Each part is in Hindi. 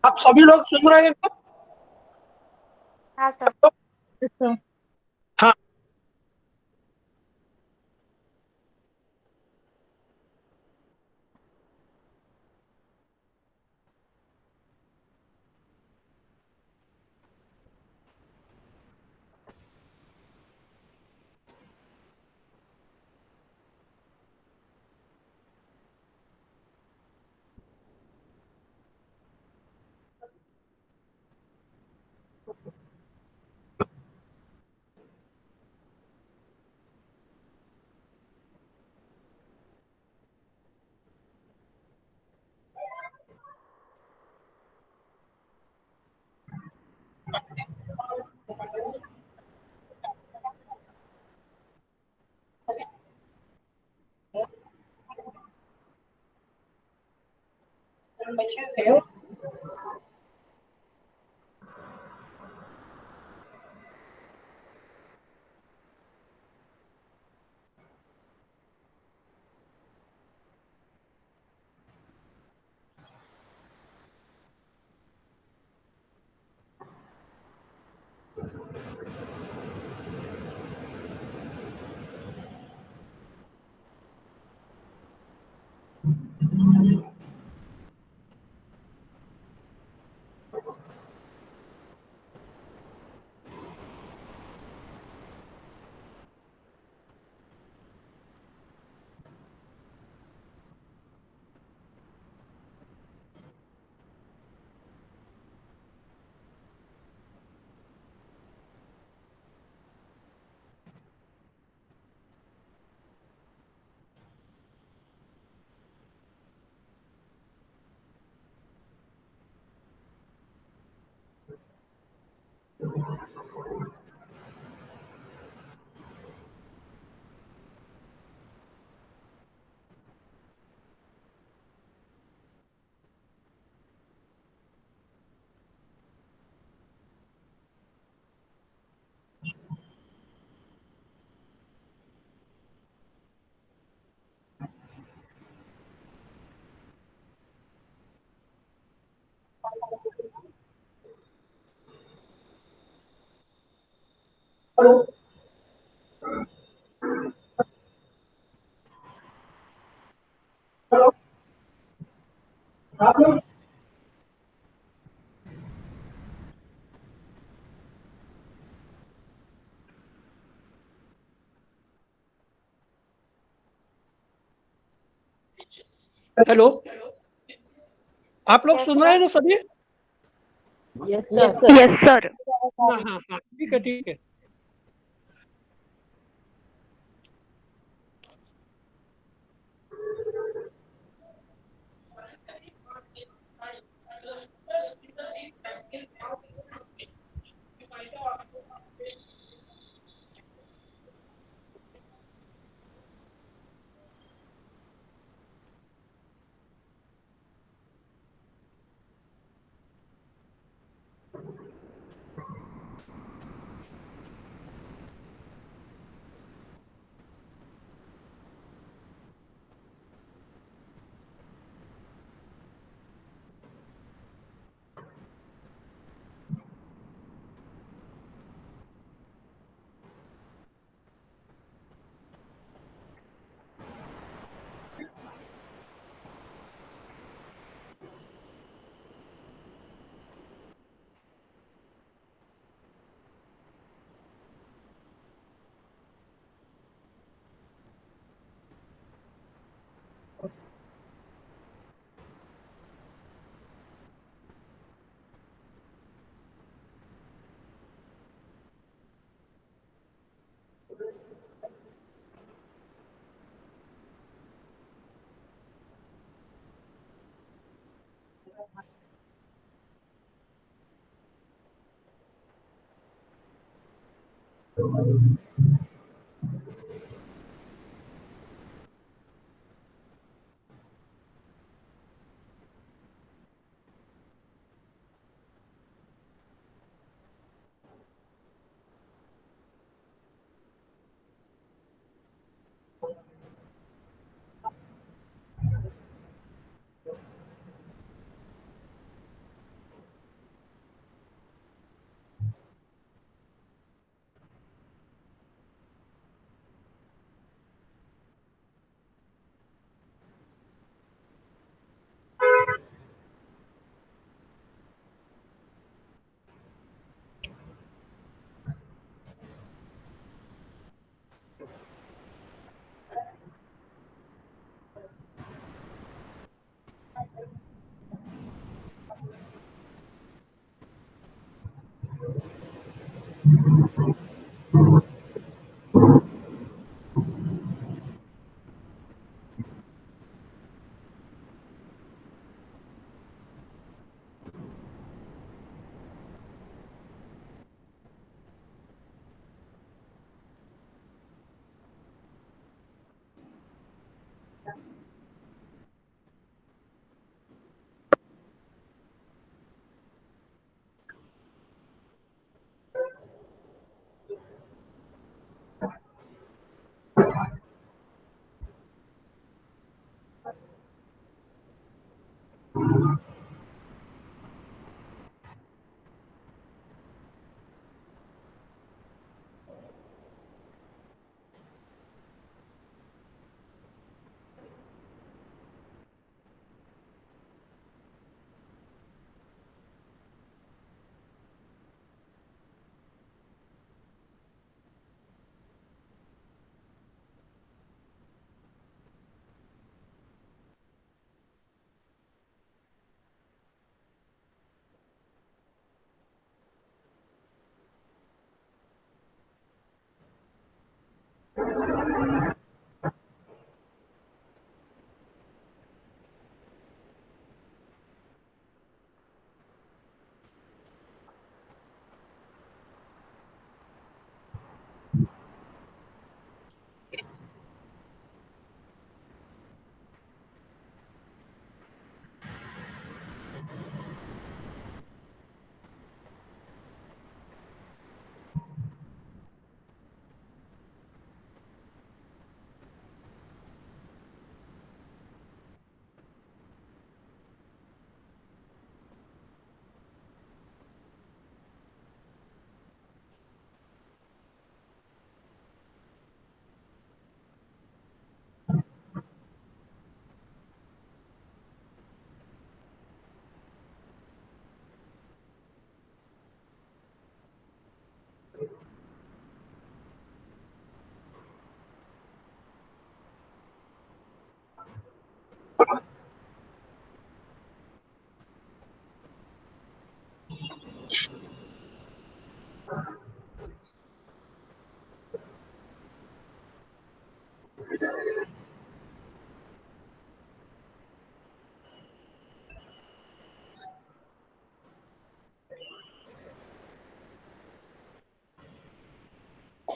आप सभी लोग सुन रहे हैं? हाँ सर। तो हाँ। हेलो, आप लोग Yes, सुन रहे हैं sir. ना सभी? Yes sir. Yes, sir. हाँ हाँ हाँ, ठीक है ठीक है।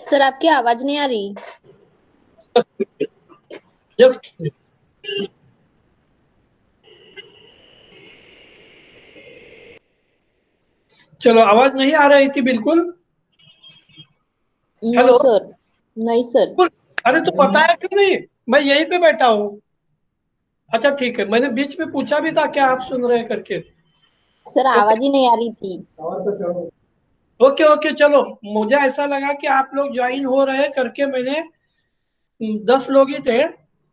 सर आपकी आवाज नहीं आ रही। जस्ट चलो, आवाज नहीं आ रही थी बिल्कुल। नो हेलो, सर, नहीं सर। अरे तू बताया क्यों नहीं? मैं यहीं पे बैठा हूँ। अच्छा ठीक है, मैंने बीच में पूछा भी था क्या आप सुन रहे हैं करके। सर ओके आवाज ही नहीं आ रही थी। ओके ओके, चलो। मुझे ऐसा लगा कि आप लोग ज्वाइन हो रहे हैं करके, मैंने 10 लोग ही थे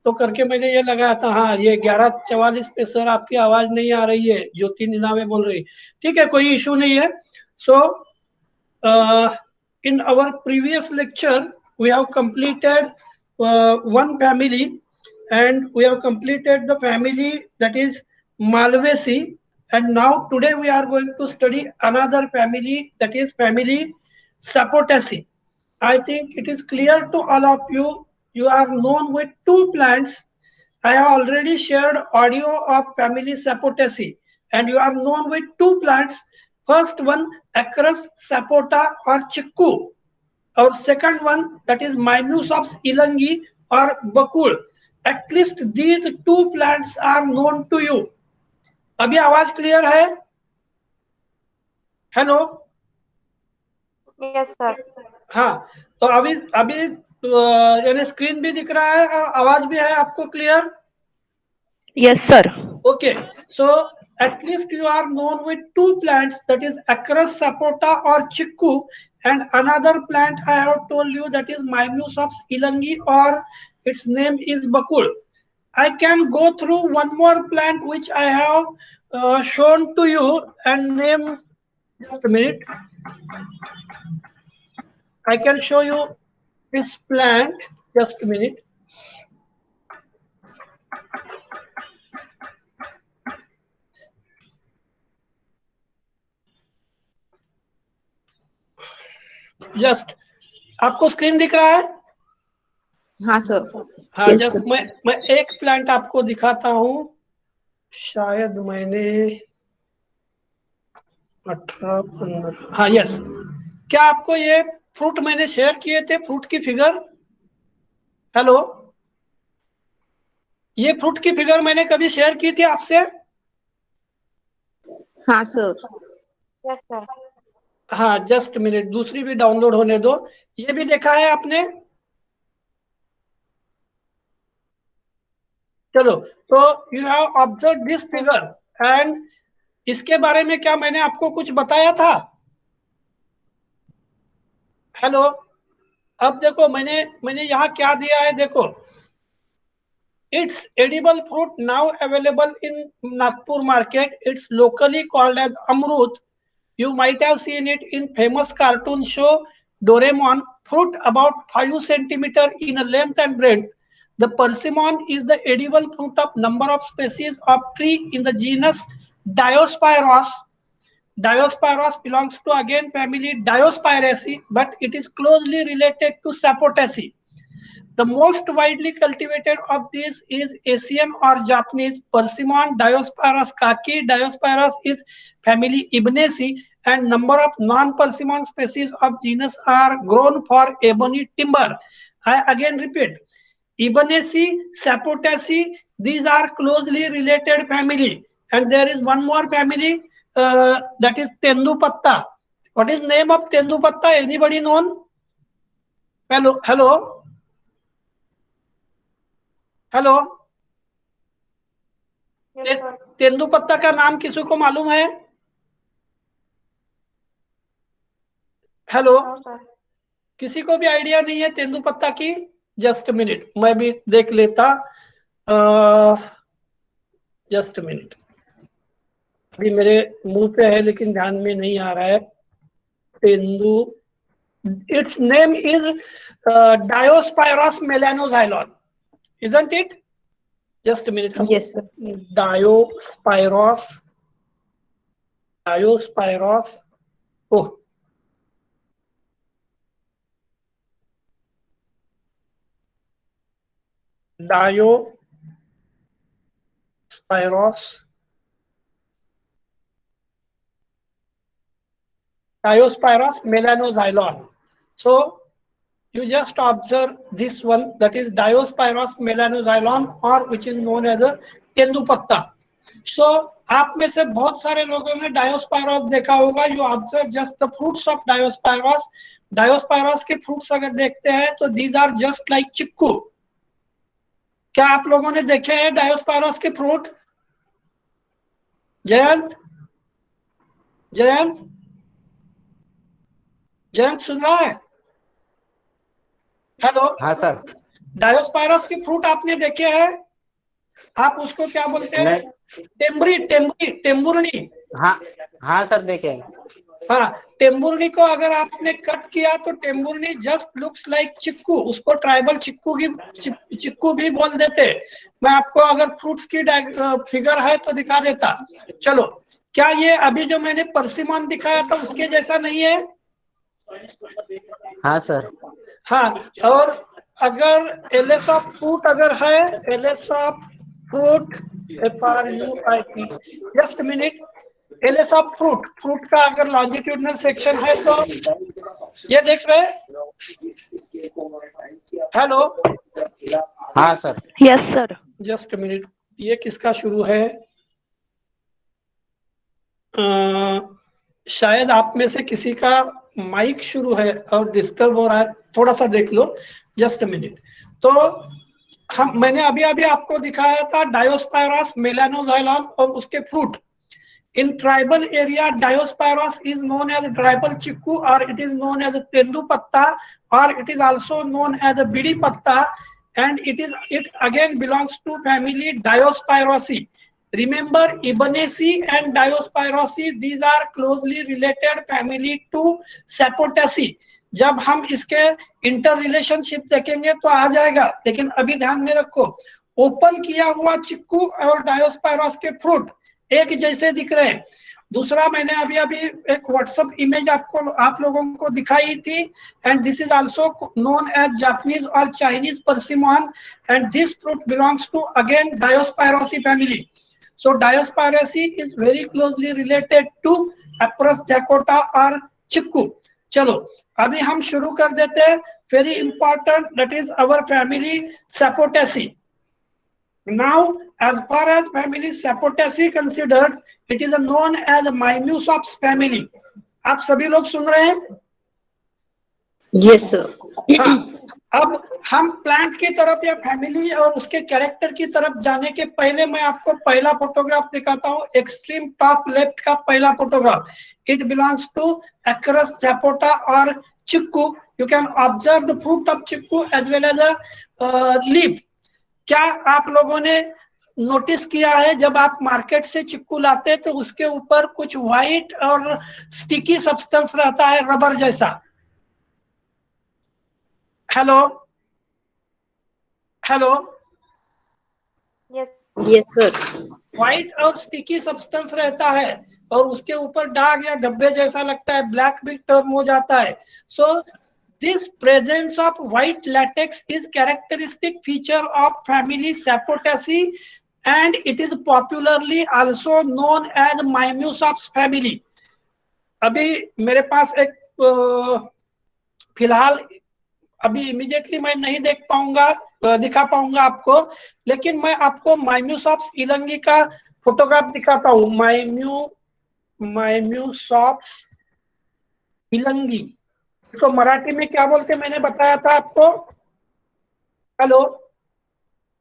तो करके मैंने ये लगाया था। हाँ, ये 11:44 पे सर आपकी आवाज नहीं आ रही है, ज्योति निनावे बोल रही। ठीक है, कोई इशू नहीं है। सो in our previous lecture we have completed one family, and we have completed the family that is Malvaceae, and now today we are going to study another family, that is family Sapotaceae. I think it is clear to all of you. You are known with two plants. I have already shared audio of family Sapotaceae, and you are known with two plants. First one, Acarus sapota or chikku. Our second one, that is Minusops ilangi or bakul. At least these two plants are known to you. अभी आवाज क्लियर है? हेलो? Yes sir. हाँ, तो अभी अभी यानी स्क्रीन भी दिख रहा है, आवाज भी है आपको clear? Yes, sir. Okay, so at least you are known with two plants, that is Acarus sapota or chikku, and another plant I have told you, that is Minusops ilangi, or its name is bakul. I can go through one more plant which I have shown to you and name. Just a minute. I can show you this plant. Just a minute. Just आपको स्क्रीन दिख रहा है? हाँ सर। हाँ, यस जस्ट सर। मैं एक प्लांट आपको दिखाता हूँ। शायद मैंने 18 15, हाँ यस। क्या आपको ये फ्रूट मैंने शेयर किए थे, फ्रूट की फिगर? हेलो, ये फ्रूट की फिगर मैंने कभी शेयर की थी आपसे? हाँ सर। Yes sir. हाँ, जस्ट मिनट, दूसरी भी डाउनलोड होने दो। ये भी देखा है आपने? चलो, तो you have observe this figure, and इसके बारे में क्या मैंने आपको कुछ बताया था? हेलो, अब देखो मैंने मैंने यहाँ क्या दिया है, देखो। It's edible fruit now available in Nagpur market. It's locally called as amrut. You might have seen it in famous cartoon show Doraemon. Fruit about 5 centimeter in length and breadth. The persimmon is the edible fruit of number of species of tree in the genus Diospyros. Diospyros belongs to again family Diospyraceae, but it is closely related to Sapotaceae. The most widely cultivated of these is Asian or Japanese Persimmon, Diospyros kaki. Diospyros is family Ibnaceae, and number of non-persimmon species of genus are grown for ebony timber. I again repeat, Ibnaceae, Sapotaceae, these are closely related family. And there is one more family, that is Tendupatta. What is name of Tendupatta? Anybody known? Hello, hello. Hello, yes sir. तेंदुपत्ता का नाम किसी को मालूम है? Hello, no sir. किसी को भी आइडिया नहीं है तेंदुपत्ता की? जस्ट मिनट, मैं भी देख लेता। जस्ट मिनट, अभी मेरे मुंह पे है लेकिन ध्यान में नहीं आ रहा है। Tendu its name is Diospyros melanoxylon, isn't it? Just a minute. Yes, sir. Diospyros. Oh, Diospyros melanoxylon. So you just observe this one, that is Diospyros melanoxylon, or which is known as a तेंदुपत्ता. So आप में से बहुत सारे लोगों ने डायोस्पायरोस देखा होगा. You observe just the fruits of Diospyros. Diospyros के फ्रूट्स अगर देखते हैं तो these are just like chikoo. क्या आप लोगों ने देखे हैं डायोस्पायरोस के फ्रूट? जयंत सुन रहा है? हेलो. हाँ सर. डायोस्पायरोस के फ्रूट आपने देखे हैं? आप उसको क्या बोलते हैं? टेम्बुरनी. हाँ सर देखे. हाँ, टेम्बुरनी को अगर आपने कट किया तो टेम्बुरनी जस्ट लुक्स लाइक चिक्कू. उसको ट्राइबल चिक्कू भी बोल देते. मैं आपको अगर फ्रूट्स की फिगर है तो दिखा देता. चलो, क्या ये अभी जो मैंने परसिमन दिखाया था उसके जैसा नहीं है? हाँ सर. हाँ, और अगर एलएस ऑफ फ्रूट अगर है, LS of fruit, FRUIT, just minute, LS of fruit का अगर लॉन्जिट्यूडनल सेक्शन है तो ये देख रहे हैं? हेलो. हाँ sir. Yes, sir. Just minute, ये किसका शुरू है? शायद आप में से किसी का माइक शुरू है और डिस्टर्ब हो रहा है. थोड़ा सा देख लो. Just minute. तो मैंने अभी आपको दिखाया था डायोस्पायरोस मेलानोजाइलम और उसके fruit. In tribal area, Diospyros is known as tribal chiku, or it is known as tendupatta, or it is also known as a bidi patta, and it again belongs to family Diospyrosae. Remember, Ebenaceae and Diospyrosae, these are closely related family to Sapotaceae. जब हम इसके इंटर रिलेशनशिप देखेंगे तो आ जाएगा, लेकिन अभी ध्यान में रखो, ओपन किया हुआ चिक्कू और डायोस्पायरोस के फ्रूट एक जैसे दिख रहे हैं. दूसरा, मैंने अभी एक व्हाट्सएप इमेज आप लोगों को दिखाई थी, and this is also known as Japanese और Chinese persimmon, and this fruit belongs to again Diospyraceae family. So Diospyraceae is very closely related to Achras zapota और चिक्कू. चलो, अभी हम शुरू कर देते हैं. Very important, that is our family Sapotaceae. Now, as far as family Sapotaceae considered, it is known as Mimosaups family. आप सभी लोग सुन रहे हैं? Yes, sir. अब हम प्लांट की तरफ या फैमिली और उसके कैरेक्टर की तरफ जाने के पहले मैं आपको पहला फोटोग्राफ दिखाता हूँ. एक्सट्रीम टॉप लेफ्ट का पहला photograph. It belongs to Acarus zapota और chikoo. You can observe the fruit of chikoo as well as a leaf. क्या आप लोगों ने नोटिस किया है, जब आप मार्केट से चिक्कू लाते हैं तो उसके ऊपर कुछ व्हाइट और स्टिकी सब्सटेंस रहता है, रबर जैसा? Hello. Yes. Yes, sir. White और स्टिकी सब्सटेंस रहता है और उसके ऊपर दाग या धब्बे जैसा लगता है, ब्लैक भी टर्न हो जाता है. सो this presence of white latex is characteristic feature of family Sapotaceae, and it is popularly also known as Mimosaups family. अभी मेरे पास एक फिलहाल अभी इमीडिएटली मैं नहीं दिखा पाऊंगा आपको, लेकिन मैं आपको Mimosaups इलंगी का फोटोग्राफ दिखाता हूँ. Mimosaups इलंगी तो मराठी में क्या बोलते मैंने बताया था आपको. हेलो.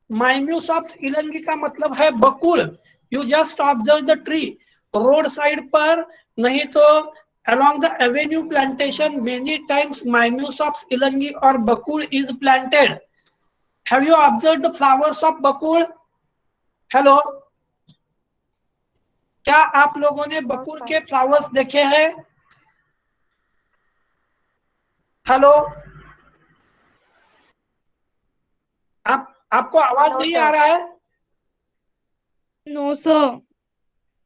Mimosaups इलंगी का मतलब है बकुल. You just observe the tree. Road side पर नहीं तो along the avenue plantation, many times Mimosaups ilangi or bakul is planted. Have you observed the flowers of bakul? Hello. क्या आप लोगों ने बकुल के फ्लावर्स देखे हैं? हेलो, आपको आवाज No, नहीं sir. आ रहा है? No sir.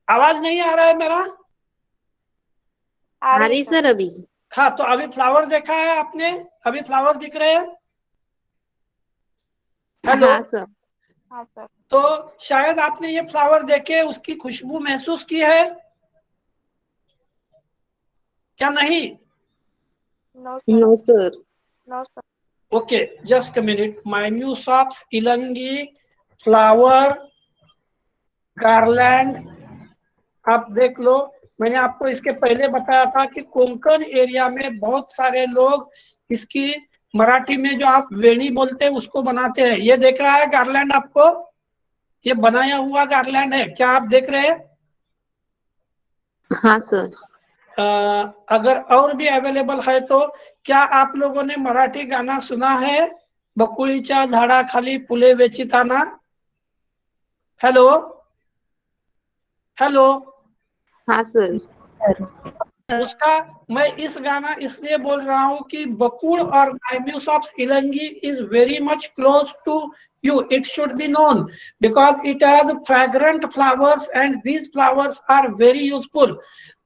आवाज नहीं आ रहा है मेरा? आ आ रही रही सर. सर अभी। हाँ, तो अभी फ्लावर देखा है आपने? अभी फ्लावर दिख रहे हैं? हेलो, हाँ सर। हाँ सर. तो शायद आपने ये फ्लावर देखे, उसकी खुशबू महसूस की है क्या? नहीं? No, sir. No sir. No, sir. Okay, just a minute. Mimusops elengi flower garland, आप देख लो। मैंने आपको इसके पहले बताया था कि कोंकण एरिया में बहुत सारे लोग इसकी मराठी में जो आप वेणी बोलते हैं उसको बनाते हैं। ये देख रहा है गार्लैंड आपको? ये बनाया हुआ गार्लैंड है, क्या आप देख रहे हैं? हाँ सर। अगर और भी अवेलेबल है तो क्या आप लोगों ने मराठी गाना सुना है, बकुळीच्या झाडाखाली फुले वेचिताना? हेलो, हेलो, हाँ सर। उसका मैं इस गाना इसलिए बोल रहा हूँ कि बकुड़ और Mimusops elengi is very much close to you. It should be known because it has fragrant flowers and these flowers are very useful.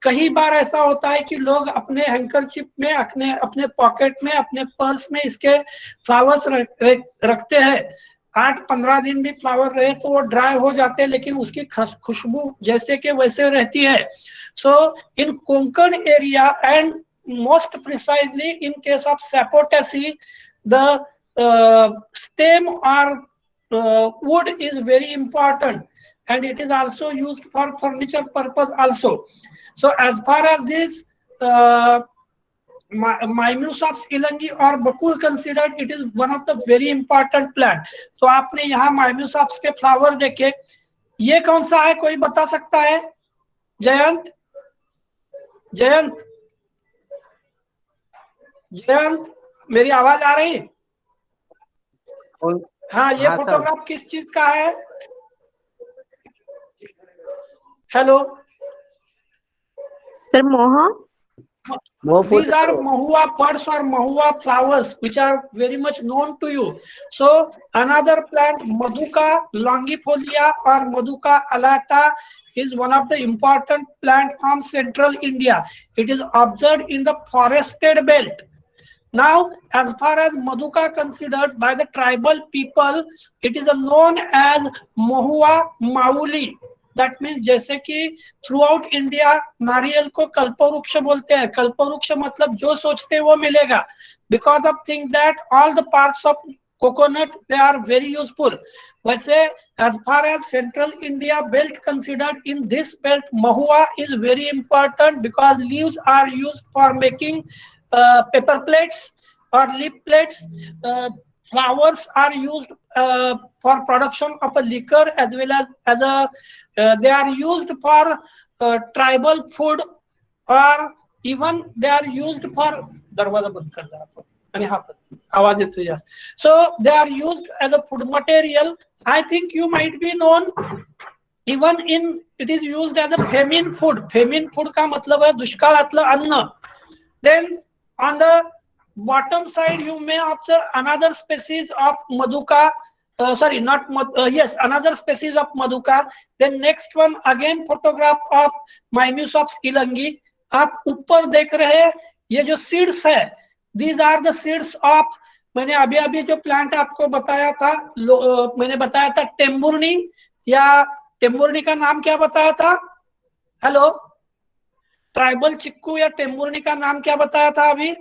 कई बार ऐसा होता है कि लोग अपने हैंकरचिप में, अपने पॉकेट में, अपने पर्स में इसके फ्लावर्स रखते हैं। 8-15 दिन भी फ्लावर रहे तो वो ड्राई हो जाते हैं, लेकिन उसकी खुशबू जैसे के वैसे रहती है। So in Konkan area and most precisely in case of Sapotassi, the stem or wood is very important and it is also used for furniture purpose also. So as far as this Mimusops elengi और बकुल considered, it is one of the very important plant. तो आपने यहाँ माइम्यूसॉप्स के फ्लावर देखे, ये कौन सा है, कोई बता सकता है? जयंत, जयंत, जयंत, मेरी आवाज आ रही? हाँ, ये हाँ सर। फोटोग्राफ किस चीज का है? हेलो सर मोह। these are mahua buds or mahua flowers which are very much known to you. So another plant, Maduka longifolia or Maduka alata, is one of the important plant from central India. It is observed in the forested belt. Now, as far as Maduka considered by the tribal people, it is known as Mahua Mauli. That means जैसे कि थ्रू आउट इंडिया नारियल को कल्पवृक्ष बोलते हैं। कल्पवृक्ष मतलब जो सोचते हैं वो मिलेगा, because of think that all the parts of coconut they are very useful. वैसे as far as central India belt considered, in this belt mahua is very important because leaves are used for making paper plates or lip plates. Flowers are used for production of a liquor as well as a they are used for tribal food or even they are used for दरवाजा बंद कर दे आप आणि हा पण आवाज येतो जास्त. So they are used as a food material. I think you might be known even in it is used as a famine food. Famine food का मतलब है दुष्काळातलं अन्न. Then on the bottom side you may observe another species of maduka. Sorry, not yes, another species of maduka. Then next one again photograph of Maimyusops ilangi. आप ऊपर देख रहे हैं ये जो सीड्स है, these are the seeds of, मैंने अभी अभी जो प्लांट आपको बताया था, मैंने बताया था टेम्बुर्नी, या टेम्बुर्नी का नाम क्या बताया था? हेलो, ट्राइबल चिक्कू या टेम्बुर्नी का नाम क्या बताया था अभी?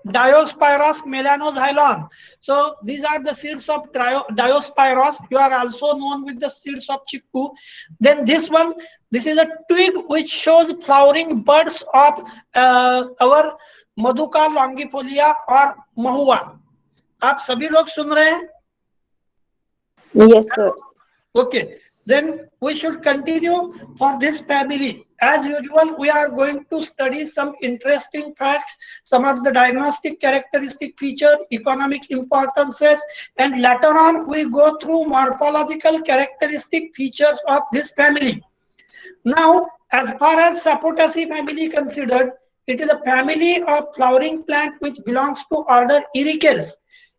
Diospyros melanoxylon. So these are the seeds of Diospyros. You are also known with the seeds of chickpea. Then this one, this is a twig which shows flowering buds of our Maduka longifolia or mahua. आप सभी लोग सुन रहे हैं? Yes sir. Okay, then we should continue for this family. As usual, we are going to study some interesting facts, some of the diagnostic characteristic features, economic importances, and later on we go through morphological characteristic features of this family. Now, as far as Sapotaceae family considered, It is a family of flowering plant which belongs to order Ericales.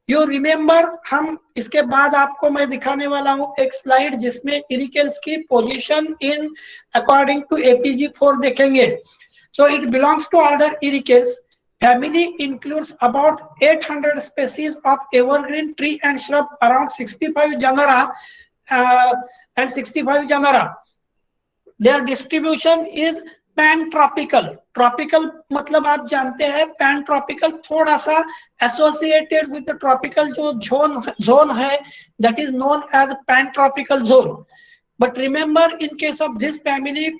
You remember, हम इसके बाद आपको मैं दिखाने वाला हूँ एक स्लाइड जिसमें Ericales की position in according to APG4 देखेंगे. So it belongs to order Ericales. Family includes about 800 species of evergreen tree and shrub, around 65 genera and 65 genera. Their distribution is pan-tropical. Tropical मतलब आप जानते हैं, pan-tropical थोड़ा सा associated with the tropical जो zone है, that is known as pan-tropical zone. But remember, in case of this family,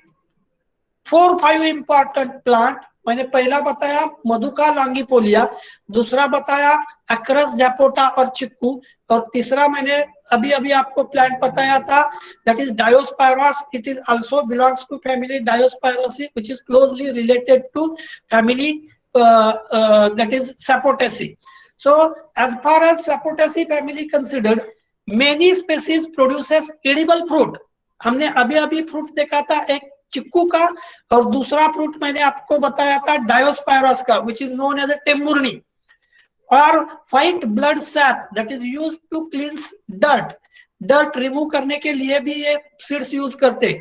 4-5 important plant. मैंने पहला बताया मधुका लॉन्गिपोलिया, दूसरा बताया अक्रस जैपोटा और चिक्कू, और तीसरा मैंने अभी आपको प्लांट बताया था, that is Diospyros. It is also belongs to family Diospyrosi, which is closely related to family that is Sapotaceae. So as far as Sapotaceae family considered, many species produces edible fruit. हमने अभी फ्रूट देखा था एक चिक्कू का, और दूसरा फ्रूट मैंने आपको बताया था डायोस्पायरस का, which is known as a टेम्मुरनी. और white blood SAP that is used to cleanse dirt remove करने के लिए भी ये सीड्स यूज करते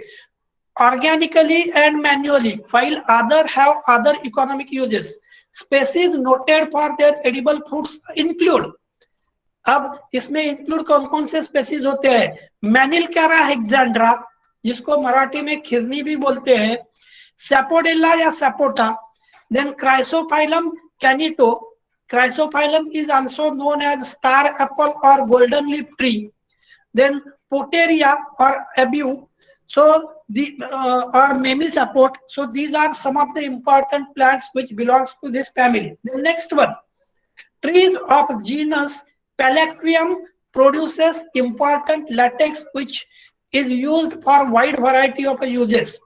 organically and manually, while other have other economic uses. Species noted for their edible fruits include, अब इसमें इंक्लूड कौन कौन से स्पेसीज होते हैं? मैनिलकैरा हेक्सेंड्रा, जिसको मराठी में खिरनी भी बोलते हैं, सैपोडिल्ला या sapota, then Chrysophyllum cainito. Chrysophyllum is also known as star apple और golden leaf tree, then Pouteria और abiu, so the or Memisapot. So these are some of the important plants which belongs to this family. The next one, trees of genus Palaquium produces important latex which is used for wide variety of uses.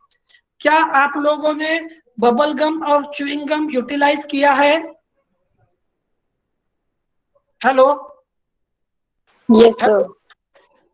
क्या आप लोगों ने बबल गम और च्युइंग गम यूटिलाइज किया है? Hello, Yes, sir.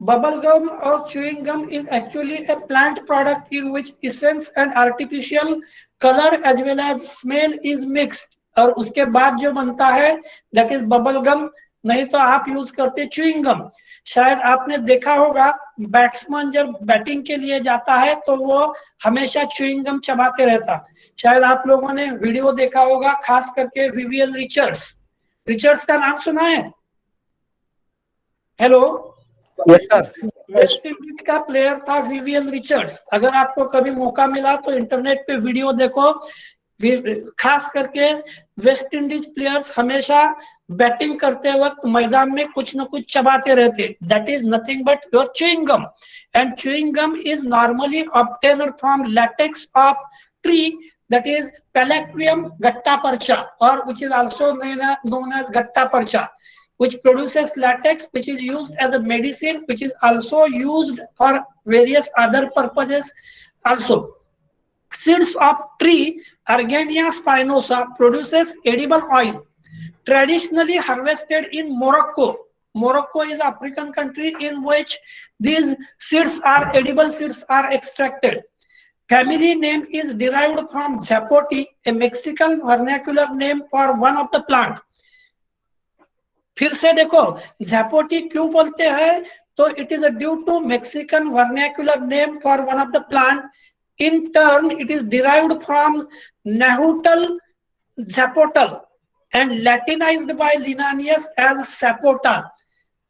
bubble gum or chewing gum is actually a plant product in which essence and artificial color as well as smell is mixed, और उसके बाद जो बनता है that is bubble gum. नहीं तो आप यूज करते च्यूइंग गम. शायद आपने देखा होगा बैट्समैन जब बैटिंग के लिए जाता है तो वो हमेशा च्यूइंग गम चबाते रहता. शायद आप लोगों ने वीडियो देखा होगा, खास करके विवियन रिचर्ड्स का नाम सुना है? Hello, yes sir. West Indies का प्लेयर था विवियन रिचर्ड्स. अगर आपको कभी मौका मिला तो इंटरनेट पे वीडियो देखो. खास करके वेस्ट इंडीज प्लेयर्स हमेशा बैटिंग करते वक्त मैदान में कुछ न कुछ चबाते रहते. That is nothing but your chewing gum, and chewing gum is normally obtained from latex of tree that is Palaquium gattapercha, or which is also known as gattapercha, which produces latex which is used as a medicine, which is also used for various other purposes also. Seeds of tree Argenia spinosa produces edible oil, traditionally harvested in Morocco. Morocco is an African country in which these seeds are edible seeds are extracted. Family name is derived from zapote, a Mexican vernacular name for one of the plant. फिर से देखो zapote क्यों बोलते हैं? तो it is due to Mexican vernacular name for one of the plant. In turn, it is derived from Nahuatl zapotal and Latinized by Linnaeus as sapota.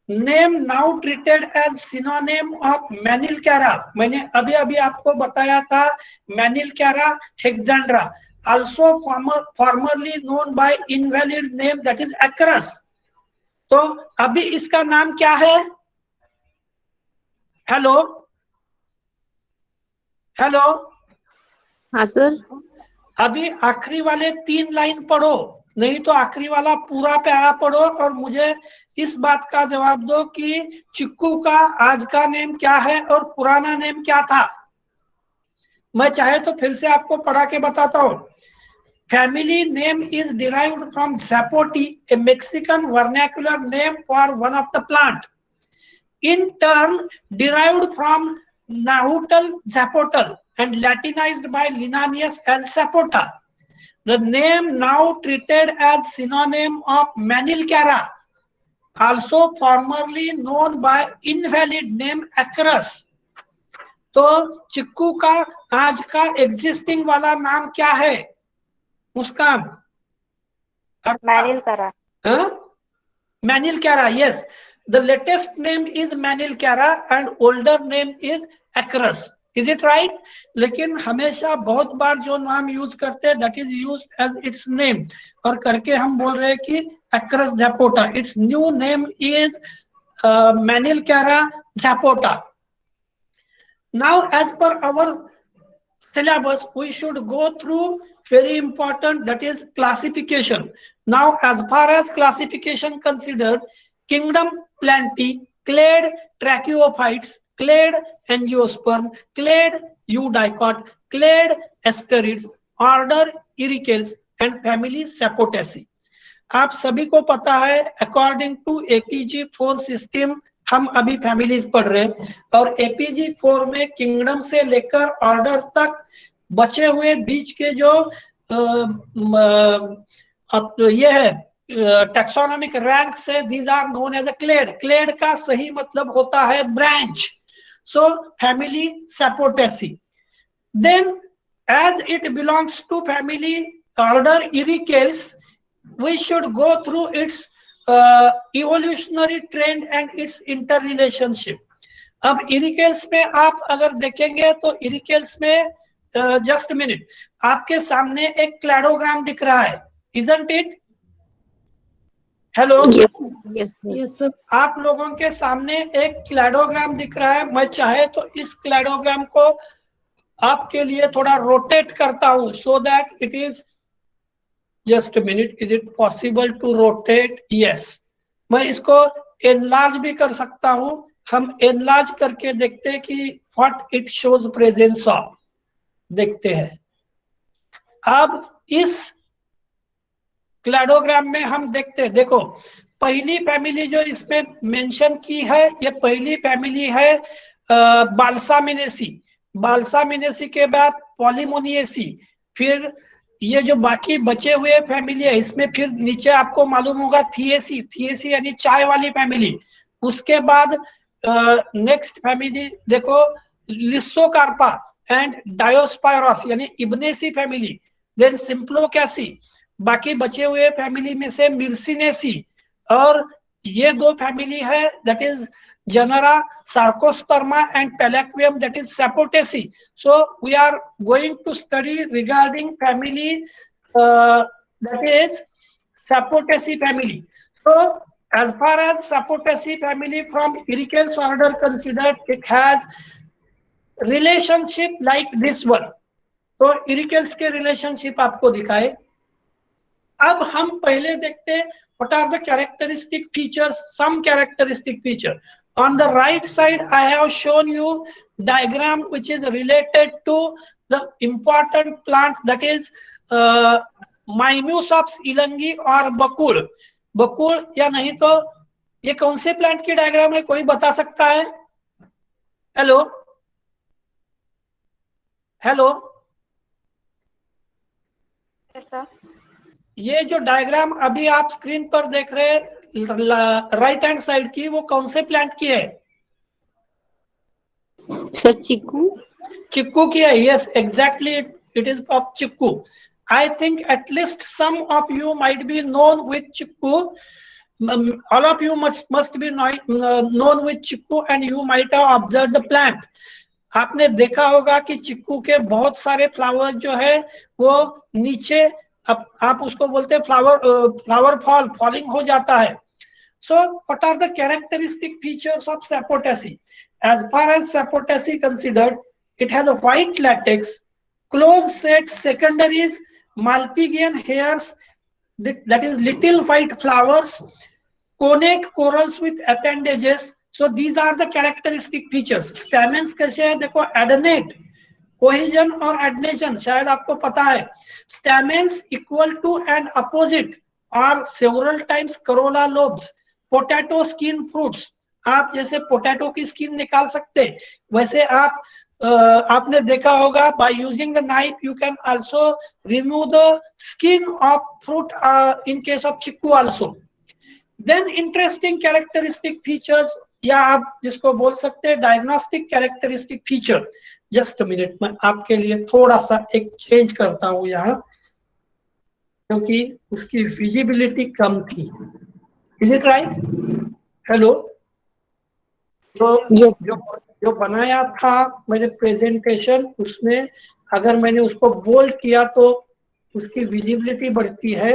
Name now treated as synonym of Manilcara. मैंने अभी आपको बताया था Manilcara hexandra, also formerly known by invalid name that is Acrus. तो अभी इसका नाम क्या है? हेलो हेलो, हाँ सर. अभी आखिरी वाले 3 लाइन पढ़ो, नहीं तो आखिरी वाला पूरा प्यारा पढ़ो और मुझे इस बात का जवाब दो कि चिक्कू का आज का नेम क्या है और पुराना नेम क्या था. मैं चाहे तो फिर से आपको पढ़ा के बताता हूँ. Family name is derived from zapote, a Mexican vernacular name for one of the plant. In turn, derived from Nahuatl zapotal and Latinized by Linnaeus as sapota. The name now treated as synonym of Manilkara, also formerly known by invalid name Acarus. तो चिक्कू का आज का एग्जिस्टिंग वाला नाम क्या है मुस्कान? Manilkara. Manilkara, yes. The latest name is Manilkara and older name is Acarus. Is it right? लेकिन हमेशा बहुत बार जो नाम यूज करते हैं that is used as its name और करके हम बोल रहे हैं कि Acarus zapota. Its new name is Manilkara zapota. Now, as per our syllabus, we should go through very important, that is classification. Now, as far as classification considered, kingdom Plantae, clade Tracheophytes, clade Angiosperm, clade Eudicot, clade Asterids, order Ericales and family Sapotaceae. आप सभी को पता है अकॉर्डिंग टू APG4 सिस्टम हम अभी फैमिलीज पढ़ रहे हैं और APG4 में किंगडम से लेकर ऑर्डर तक बचे हुए बीच के जो ये है टैक्सोनॉमिक रैंक से these are known as a clade. Clade का सही मतलब होता है branch. So family Sapotaceae. Then as it belongs to family order Ericales, we should go through its evolutionary trend and its interrelationship. अब Ericales में आप अगर देखेंगे तो Ericales में जस्ट मिनट आपके सामने एक क्लैडोग्राम दिख रहा है, isn't it? Hello, Yes, sir. Yes, sir. आप लोगों के सामने एक क्लैडोग्राम दिख रहा है. मैं चाहे तो इस क्लैडोग्राम को आपके लिए थोड़ा रोटेट करता हूं so that it is just a minute. Is it possible to rotate? Yes. मैं इसको enlarge भी कर सकता हूं. हम enlarge करके देखते हैं कि what it shows presence of. देखते हैं. अब इस क्लैडोग्राम में हम देखते हैं, देखो पहली फैमिली जो इसमें मेंशन की है ये पहली फैमिली है बाल्सामिनेसी. बाल्सामिनेसी के बाद पॉलीमोनिएसी, फिर ये जो बाकी बचे हुए फैमिली है इसमें फिर नीचे आपको मालूम होगा थिएसी. थिएसी यानी चाय वाली फैमिली. उसके बाद नेक्स्ट फैमिली देखो लिस्सोकार्पा एंड डायोस्पायरस यानी इब्नेसी फैमिली. देन सिंप्लोकैसी. बाकी बचे हुए फैमिली में से मिर्सिनेसी और ये दो फैमिली है that is genera Sarcosperma and Palaquium that is Sapotaceae. So we are going to study regarding family that is Sapotaceae family. So as far as Sapotaceae family from Ericales order considered, it has relationship like this one. तो Ericales के relationship आपको दिखाए. अब हम पहले देखते हैं what are the characteristic features, some characteristic feature. On the right side I have shown you diagram which is related to the important plant that is Mimosops elangi और बकुल. बकुल या नहीं तो ये कौन से प्लांट की डायग्राम है, कोई बता सकता है? Hello hello, Yes, sir. ये जो डायग्राम अभी आप स्क्रीन पर देख रहे हैं राइट हैंड साइड की, वो कौन से प्लांट की है? Sir, chiku. चिक्कू की है. Yes exactly, it is of chikoo. I think at least some of you might be known with chikoo. All of you must be known with chikoo and you might have observed the plant. आपने देखा होगा कि चिक्कू के बहुत सारे फ्लावर जो है वो नीचे आप उसको बोलते हैं फ्लावर फॉलिंग हो जाता है. So what are the characteristic features of Sapotaceae? As far as Sapotaceae considered, it has a white latex, close set secondaries, Malpighian hairs, that is little white flowers, connate corals with appendages. So these are the characteristic features. Stamens कैसे है देखो, adnate, cohesion और adnation शायद आपको पता है. Stamens equal to and opposite or several times corolla lobes. Potato skin fruits, आप जैसे पोटैटो की स्किन निकाल सकते हैं वैसे आप आपने देखा होगा by using the knife you can also remove the skin of fruit in case of chikoo also. Then interesting characteristic features, या आप जिसको बोल सकते हैं diagnostic characteristic feature. Just minute, मैं आपके लिए थोड़ा सा एक चेंज करता हूं यहाँ, क्योंकि उसकी विजिबिलिटी कम थी। Is it right? हेलो, तो Yes, जो जो बनाया था मैंने प्रेजेंटेशन, उसमें अगर मैंने उसको बोल्ड किया तो उसकी विजिबिलिटी बढ़ती है।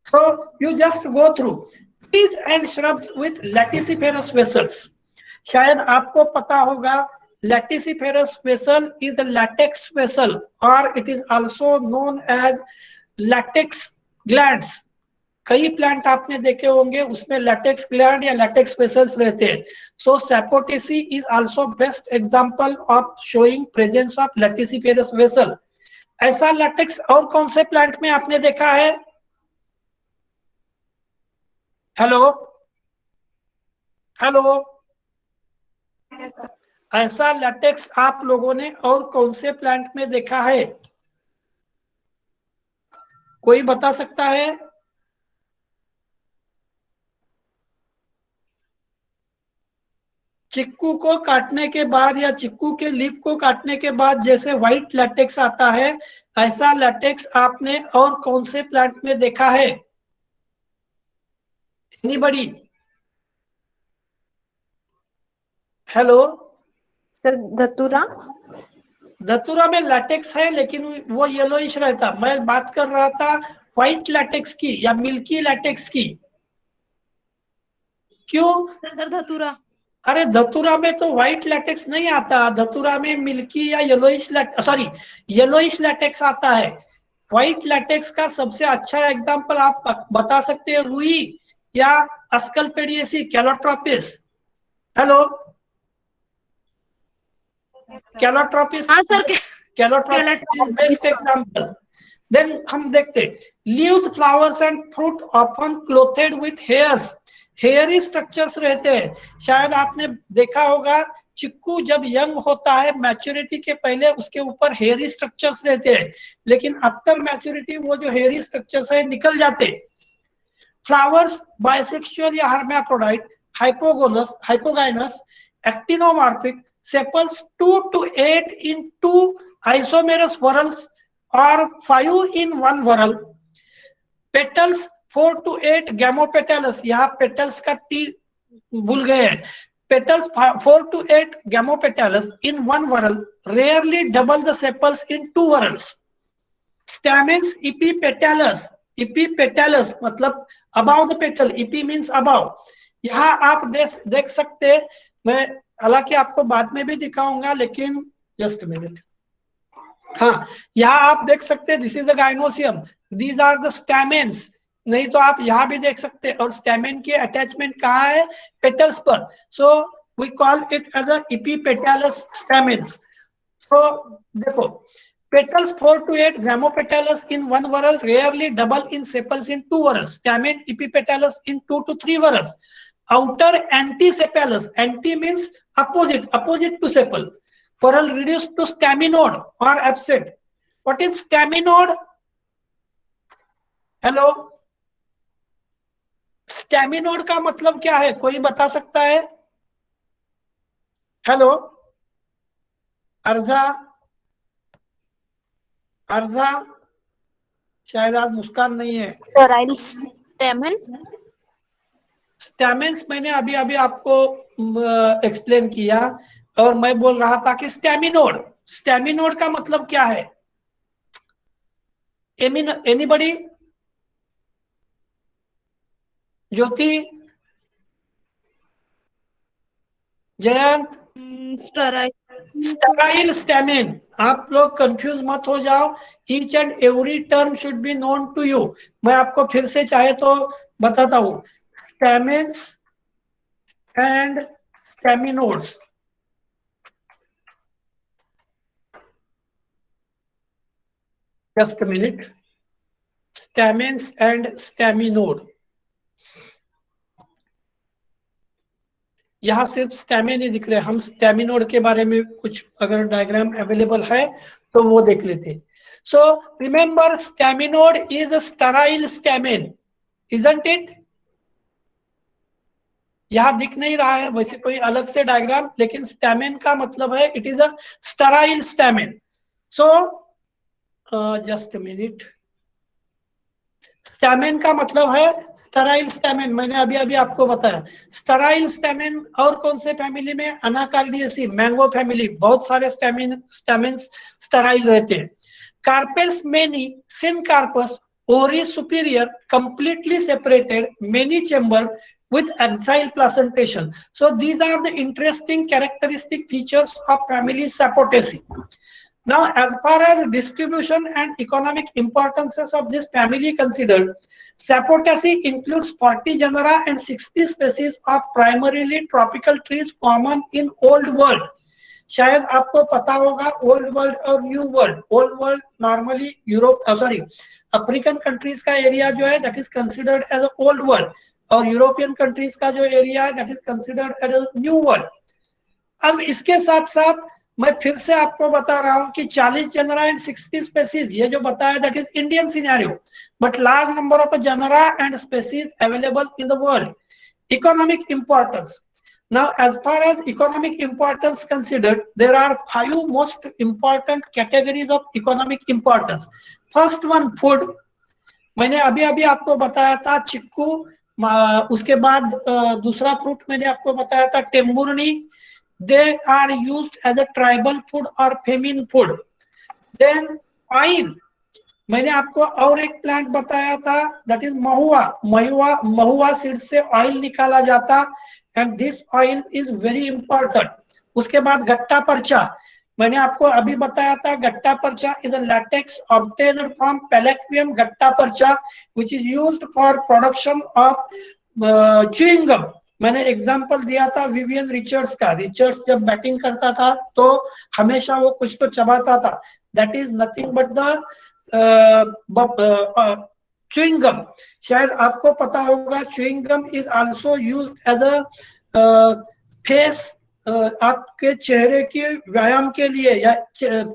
So you just go through trees and shrubs with lactiferous vessels. शायद आपको पता होगा lactiferous vessel is a latex vessel or it is also known as latex glands. कई प्लांट आपने देखे होंगे उसमें लैटेक्स ग्लैंड या लैटेक्स वेसल्स रहते हैं। So Sapotaceae is also best example of showing presence of laticiferous vessel. ऐसा लैटेक्स और कौन से प्लांट में आपने देखा है? हेलो हेलो, ऐसा लैटेक्स आप लोगों ने और कौन से प्लांट में देखा है? कोई बता सकता है? चिक्कू को काटने के बाद या चिक्कू के लीफ को काटने के बाद जैसे व्हाइट लैटेक्स आता है, ऐसा लैटेक्स आपने और कौन से प्लांट में देखा है? एनीबॉडी? Hello, sir. Dhatura. धतूरा में लैटेक्स है लेकिन वो येलोइश रहता। मैं बात कर रहा था व्हाइट लैटेक्स की या मिल्की लैटेक्स की। क्यों? सर धतूरा। अरे धतूरा में तो व्हाइट लैटेक्स नहीं आता, धतूरा में मिल्की या येलोइश सॉरी येलोइश लैटेक्स आता है। व्हाइट लैटेक्स का सबसे अच्छा एग्जांपल आप बता सकते हैं रुई या अस्कलपेडियेसी कैलोट्रोपिस। हेलो, कैलोट्रोपिस, हाँ sir, Calotropis is best example. Then हम देखते leaves, flowers and fruit often clothed with hairs. Hairy structures रहते हैं। शायद आपने देखा होगा चिक्कू जब यंग होता है मैच्योरिटी के पहले उसके ऊपर हेयरी स्ट्रक्चर्स रहते हैं, लेकिन आफ्टर मैच्योरिटी वो जो हेयरी स्ट्रक्चर्स है निकल जाते। फ्लावर्स बाइसेक्सुअल या hermaphrodite, hypogonous, hypogynous, actinomorphic, sepals 2 to 8 in 2 isomerous whorls or 5 in 1 whorl. Petals 4 to 8 gamopetalous, यहाँ पेटल्स का टी भूल गए हैं। Petals 4 to 8 gamopetalous in 1 whorl, rarely double the sepals in 2 whorls. Stamens epipetalous, epipetalous मतलब above the petal, epi means above। यहाँ आप देख सकते हैं, मैं हालांकि आपको बाद में भी दिखाऊंगा लेकिन जस्ट मिनट। हाँ, यहाँ आप देख सकते हैं this is the gynoecium, these are the stamens. नहीं तो आप यहाँ भी देख सकते हैं, और स्टैमेन के अटैचमेंट कहाँ है? पेटल्स पर। So we call it as a epipetalous stamens. तो देखो petals 4 to 8 grammopetalous in 1 whorl, rarely double in sepals in 2 whorls. Stamen epipetalous in 2 to 3 whorls. Outer antisepalous, anti means opposite, opposite to sepal. Whorl reduced to staminode or absent. What is staminode? Hello, staminode का मतलब क्या है? कोई बता सकता है? हेलो, अर्जा, अर्जा, शायद आज मुस्कान नहीं है। Sterile stamen. स्टैमेंस मैंने अभी अभी आपको एक्सप्लेन किया, और मैं बोल रहा था कि स्टैमिनोड, स्टैमिनोड का मतलब क्या है? Anybody? Jyoti, Jayant? Sterile stamen. आप लोग कंफ्यूज मत हो जाओ, each and every term should be known to you. मैं आपको फिर से चाहे तो बताता हूं, stamens and staminodes. Just a minute. Stamens and staminode. यहाँ सिर्फ स्टैमिन ही दिख रहे हैं, हम स्टैमिनोड के बारे में कुछ अगर डायग्राम अवेलेबल है तो वो देख लेते हैं। So remember staminode is a sterile stamen, isn't it? यहाँ दिख नहीं रहा है वैसे कोई अलग से डायग्राम, लेकिन स्टैमिन का मतलब है it is a sterile stamen. So just minute, stamen का मतलब है स्टेराइल स्टैमिन, मैंने अभी अभी आपको बताया। स्टेराइल स्टैमिन और कौन से फैमिली में? अनाकार्डियेसी, मैंगो फैमिली, बहुत सारे स्टैमिन्स स्टेराइल रहते हैं। कार्पेस मेनी, सिनकार्पस, ओरी superior, completely separated, many chamber with axial placentation. So these are the interesting characteristic features of family Sapotaceae. Now, as far as distribution and economic importances of this family considered, Sapotaceae includes 40 genera and 60 species of primarily tropical trees common in Old World. शायद आपको पता होगा ओल्ड वर्ल्ड और new world. Old world normally Europe, sorry, African countries का एरिया जो है that is considered as old world, और यूरोपियन कंट्रीज का जो एरिया है that is considered as new world. अब इसके साथ साथ मैं फिर से आपको बता रहा हूं कि 40 जनरा एंड 60 स्पेसीज, ये जो बताया that is Indian scenario, but large number of genera and species available in the world. Economic importance, now as far as economic importance considered, there are 5 most important categories of economic importance. First one, food, मैंने अभी अभी आपको बताया था चिक्कू, उसके बाद दूसरा फ्रूट मैंने आपको बताया था टेम्बुरनी, they are used as a tribal food or famine food. Then oil, मैंने आपको और एक प्लांट बताया था that is Mahua, Mahua seed से ऑयल निकाला जाता, and this oil is very important. उसके बाद गट्टा परचा, मैंने आपको अभी बताया था gutta percha is a latex obtained from Palaquium gutta percha which is used for production of chewing gum. मैंने एग्जांपल दिया था विवियन रिचर्ड्स का, रिचर्ड्स जब बैटिंग करता था तो हमेशा वो कुछ तो चबाता था, that is nothing but the chewing gum। शायद आपको पता होगा chewing gum is also used as a face, आपके चेहरे के व्यायाम के लिए या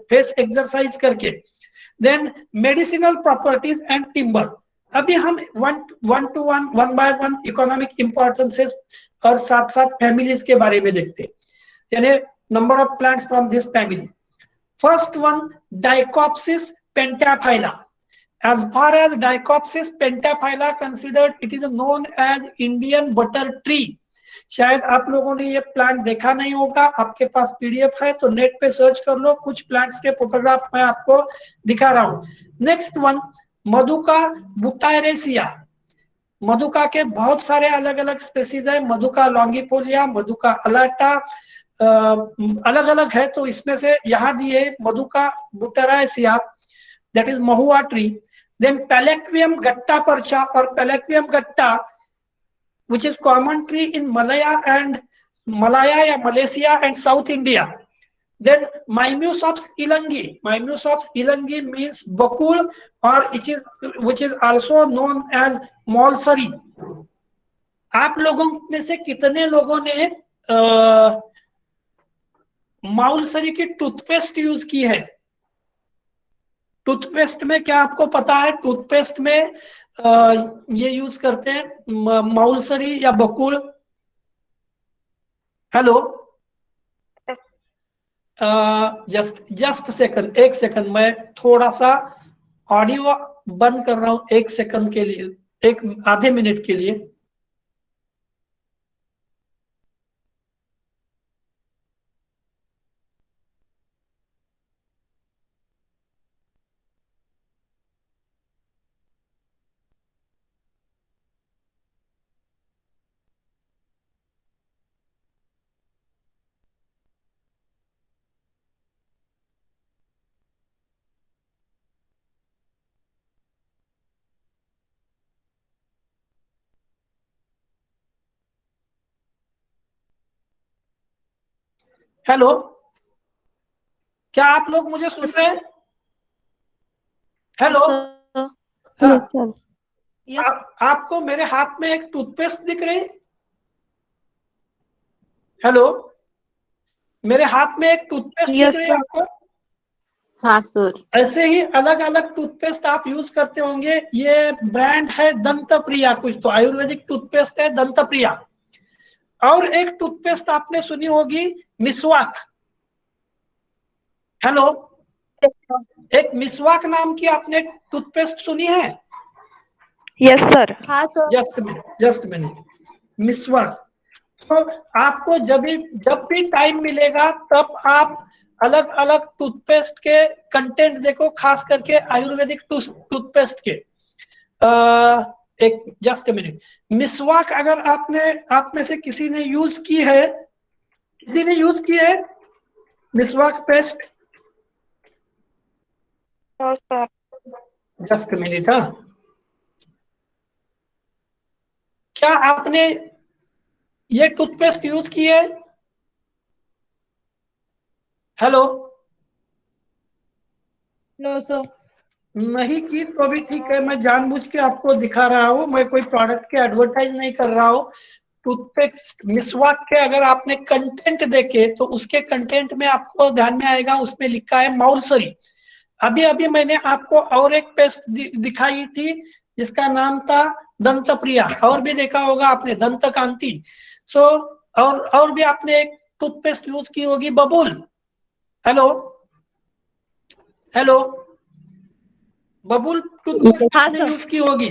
फेस एक्सरसाइज करके। Then medicinal properties and timber, अभी हम one by one economic importances और साथ साथ फैमिलीज के बारे में देखते हैं, यानी number of plants from this family. First one, Dichopsis pentaphylla. As far as Dichopsis pentaphylla considered, it is known as Indian butter tree. शायद आप लोगों ने ये प्लांट देखा नहीं होगा, आपके पास पीडीएफ है तो नेट पे सर्च कर लो, कुछ प्लांट्स के फोटोग्राफ मैं आपको दिखा रहा हूँ। Next one, मधुका बुटायरेसिया। मधुका के बहुत सारे अलग अलग स्पेसीज है, मधुका लॉन्गिफोलिया, मधुका अलाटा, अलग अलग है, तो इसमें से यहाँ दिए Madhuca butyracea, that is mahua tree. Then Palaquium gatta parcha or Palaquium gatta, which is common tree in Malaya या Malaysia and South India. Then Mimosaups ilangi. Mimosaups ilangi means bakul, or which is also known as Malsari. आप लोगों में से कितने लोगों ने माउलसरी की टूथपेस्ट यूज की है? टूथपेस्ट में क्या आपको पता है? टूथपेस्ट में ये यूज करते हैं माउलसरी या बकुल। हेलो, जस्ट सेकंड, एक सेकंड, मैं थोड़ा सा ऑडियो बंद कर रहा हूं एक सेकंड के लिए, एक आधे मिनट के लिए। हेलो, क्या आप लोग मुझे सुन रहे हैं? Hello, yes sir. यस आपको मेरे हाथ में एक टूथपेस्ट दिख रही? हेलो, मेरे हाथ में एक टूथपेस्ट Yes, दिख रही है sir. आपको? हाँ सर। ऐसे ही अलग अलग टूथपेस्ट आप यूज करते होंगे। ये ब्रांड है दंतप्रिया, कुछ तो आयुर्वेदिक टूथपेस्ट है दंतप्रिया। और एक टूथपेस्ट आपने सुनी होगी मिसवाक। हेलो, एक मिसवाक नाम की आपने टूथपेस्ट सुनी है? Yes, sir. हाँ सर। जस्ट मिनट, मिसवाक। तो आपको जब भी टाइम मिलेगा तब आप अलग अलग टूथपेस्ट के कंटेंट देखो, खास करके आयुर्वेदिक टूथपेस्ट के। एक जस्ट मिनट, मिसवाक अगर आप में से किसी ने यूज की है, किसी ने यूज की है मिसवाक paste? No sir. Just minute. हाँ, क्या आपने ये टूथपेस्ट यूज की है? Hello, no sir. नहीं की तो भी ठीक है, मैं जानबूझ के आपको दिखा रहा हूँ, मैं कोई प्रोडक्ट के एडवर्टाइज नहीं कर रहा हूँ। टूथपेस्ट मिसवाक के अगर आपने कंटेंट देखे तो उसके कंटेंट में आपको ध्यान में आएगा, उसमें लिखा है माउलसरी। अभी अभी मैंने आपको और एक पेस्ट दिखाई थी जिसका नाम था दंतप्रिया, और भी देखा होगा आपने दंतकांति। सो और भी आपने एक टूथपेस्ट यूज की होगी बबूल। हेलो हेलो, बबूल टूथपेस्ट हाँ आपने सर। यूज की होगी।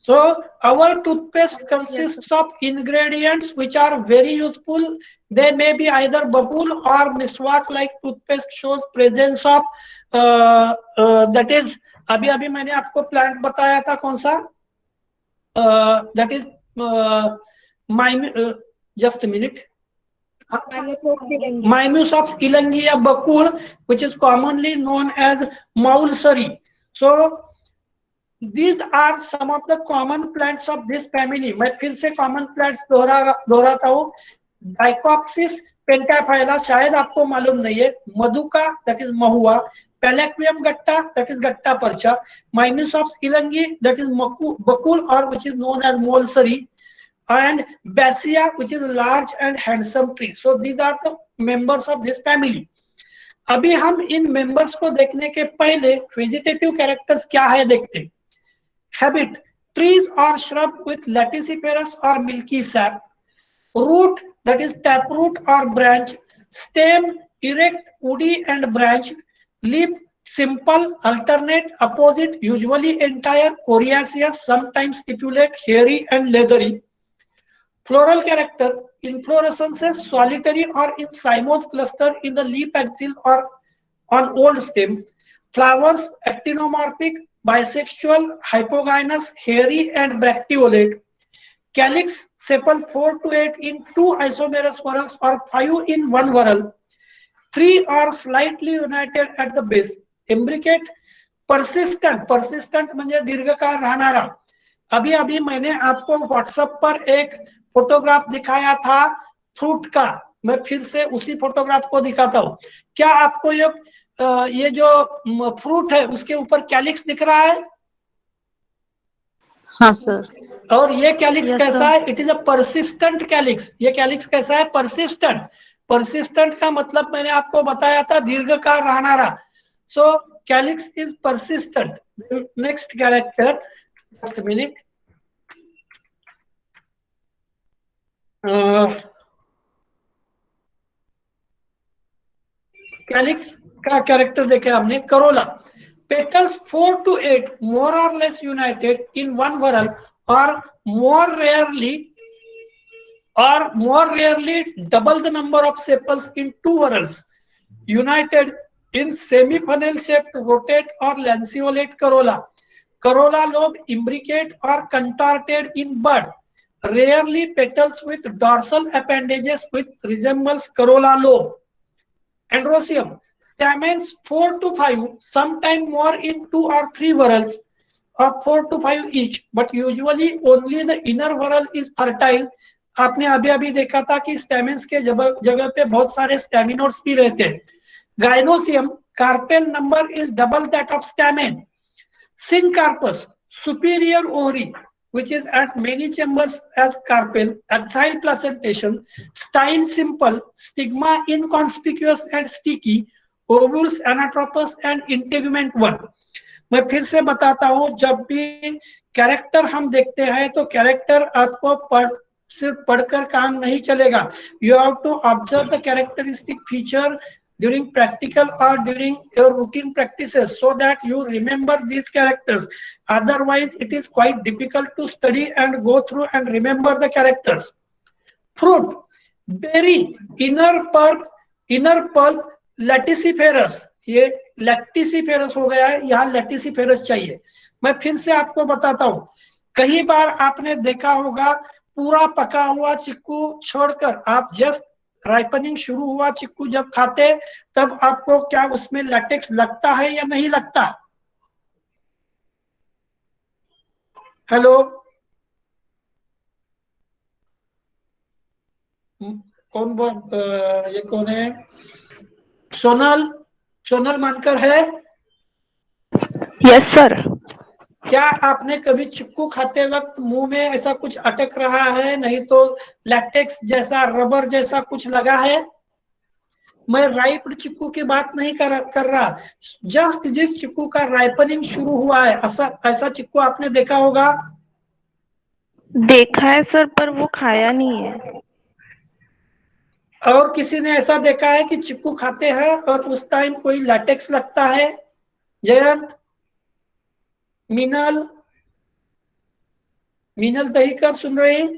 So our toothpaste consists of ingredients which are very useful. They may be either Babool or Miswak like toothpaste shows presence of that is, अभी अभी मैंने आपको प्लांट बताया था कौन सा, that is my just a minute, Mimosopsis ilangia bakul, which is commonly known as maulsari. So these are some of the common plants of this family. मैं फिर से common plants दोहराता हूँ। डाइकॉक्सिस पेंटाफाइला शायद आपको मालूम नहीं है, मधुका that is Mahua, पेलेक्वियम Gatta that is गट्टा परचा, माइमिसॉप्स इलंगी that is Bakul or which is known as molsari, and Basia which is large and handsome tree. So these are the members of this family. अभी हम इन मेंबर्स को देखने के पहले वेजिटेटिव कैरेक्टर्स क्या है देखते हैं। Habit: trees or shrub with latissiferous or milky sap. Root, that is taproot or branch. Stem, erect, woody and branched. Leaf, simple, alternate, opposite, usually entire, coriaceous, sometimes stipulate, hairy and leathery. Floral character: inflorescences solitary or in cymose cluster in the leaf axil or on old stem. Flowers actinomorphic, bisexual, hypogynous, hairy and bracteolate. Calyx sepal 4 to 8 in 2 isomerous whorls or 5 in 1 whorl. 3 or slightly united at the base. Imbricate persistent म्हणजे दीर्घकाळ राहणारा। अभी अभी मैंने आपको व्हाट्सएप पर एक फोटोग्राफ दिखाया था फ्रूट का, मैं फिर से उसी फोटोग्राफ को दिखाता हूँ। क्या आपको ये जो फ्रूट है उसके ऊपर कैलिक्स दिख रहा है? हाँ सर। और ये कैलिक्स Yes, कैसा sir. है? It is a persistent calyx. ये कैलिक्स कैसा है? परसिस्टेंट। परसिस्टेंट का मतलब मैंने आपको बताया था दीर्घकाल रहनारा। So calyx is persistent. Next character, just minute, calyx का कैरेक्टर देखे हमने। Corolla, petals 4 to 8 more or less united in one whorl or more rarely double the number of sepals in 2 whorls, united in semi-funnel shaped rotate or lanceolate corolla. Corolla lobe imbricate or contorted in bud, rarely petals with dorsal appendages which resembles corolla lobe. Androecium, stamens 4 to 5, sometimes more in 2 or 3 whorls or 4 to 5 each, but usually only the inner whorl is fertile. आपने अभी अभी देखा था कि स्टेमेंस के जगह पे बहुत सारे स्टेमिनोड्स भी रहते हैं। Gynoecium, carpel number is double that of stamen. Syncarpus, superior ovary which is at many chambers as carpel, axial placentation, style simple, stigma inconspicuous and sticky, ovules anatropous and integument one. मैं फिर से बताता हूं, जब भी कैरेक्टर हम देखते हैं तो कैरेक्टर आपको सिर्फ पढ़कर काम नहीं चलेगा. You have to observe the characteristic feature during practical or during your routine practices so that you remember these characters. Otherwise it is quite difficult to study and go through and remember the characters. Fruit, berry, inner pulp lactiferous. ये lactiferous हो गया है, यहाँ lactiferous चाहिए. मैं फिर से आपको बताता हूँ, कई बार आपने देखा होगा पूरा पका हुआ चिक्कू छोड़कर आप जस्ट राइपनिंग शुरू हुआ चिक्कू जब खाते तब आपको क्या उसमें लैटेक्स लगता है या नहीं लगता? हेलो, कौन ये कौन है? सोनल मानकर है? Yes sir. क्या आपने कभी चिक्कू खाते वक्त मुंह में ऐसा कुछ अटक रहा है, नहीं तो लैटेक्स जैसा रबर जैसा कुछ लगा है? मैं राइप्ड चिक्कू की बात नहीं कर रहा, जस्ट जिस चिक्कू का राइपनिंग शुरू हुआ है ऐसा चिक्कू आपने देखा होगा. देखा है सर, पर वो खाया नहीं है. और किसी ने ऐसा देखा है कि चिक्कू खाते हैं और उस टाइम कोई लैटेक्स लगता है? जयंत, मीनल दहीकर सुन रहे हैं?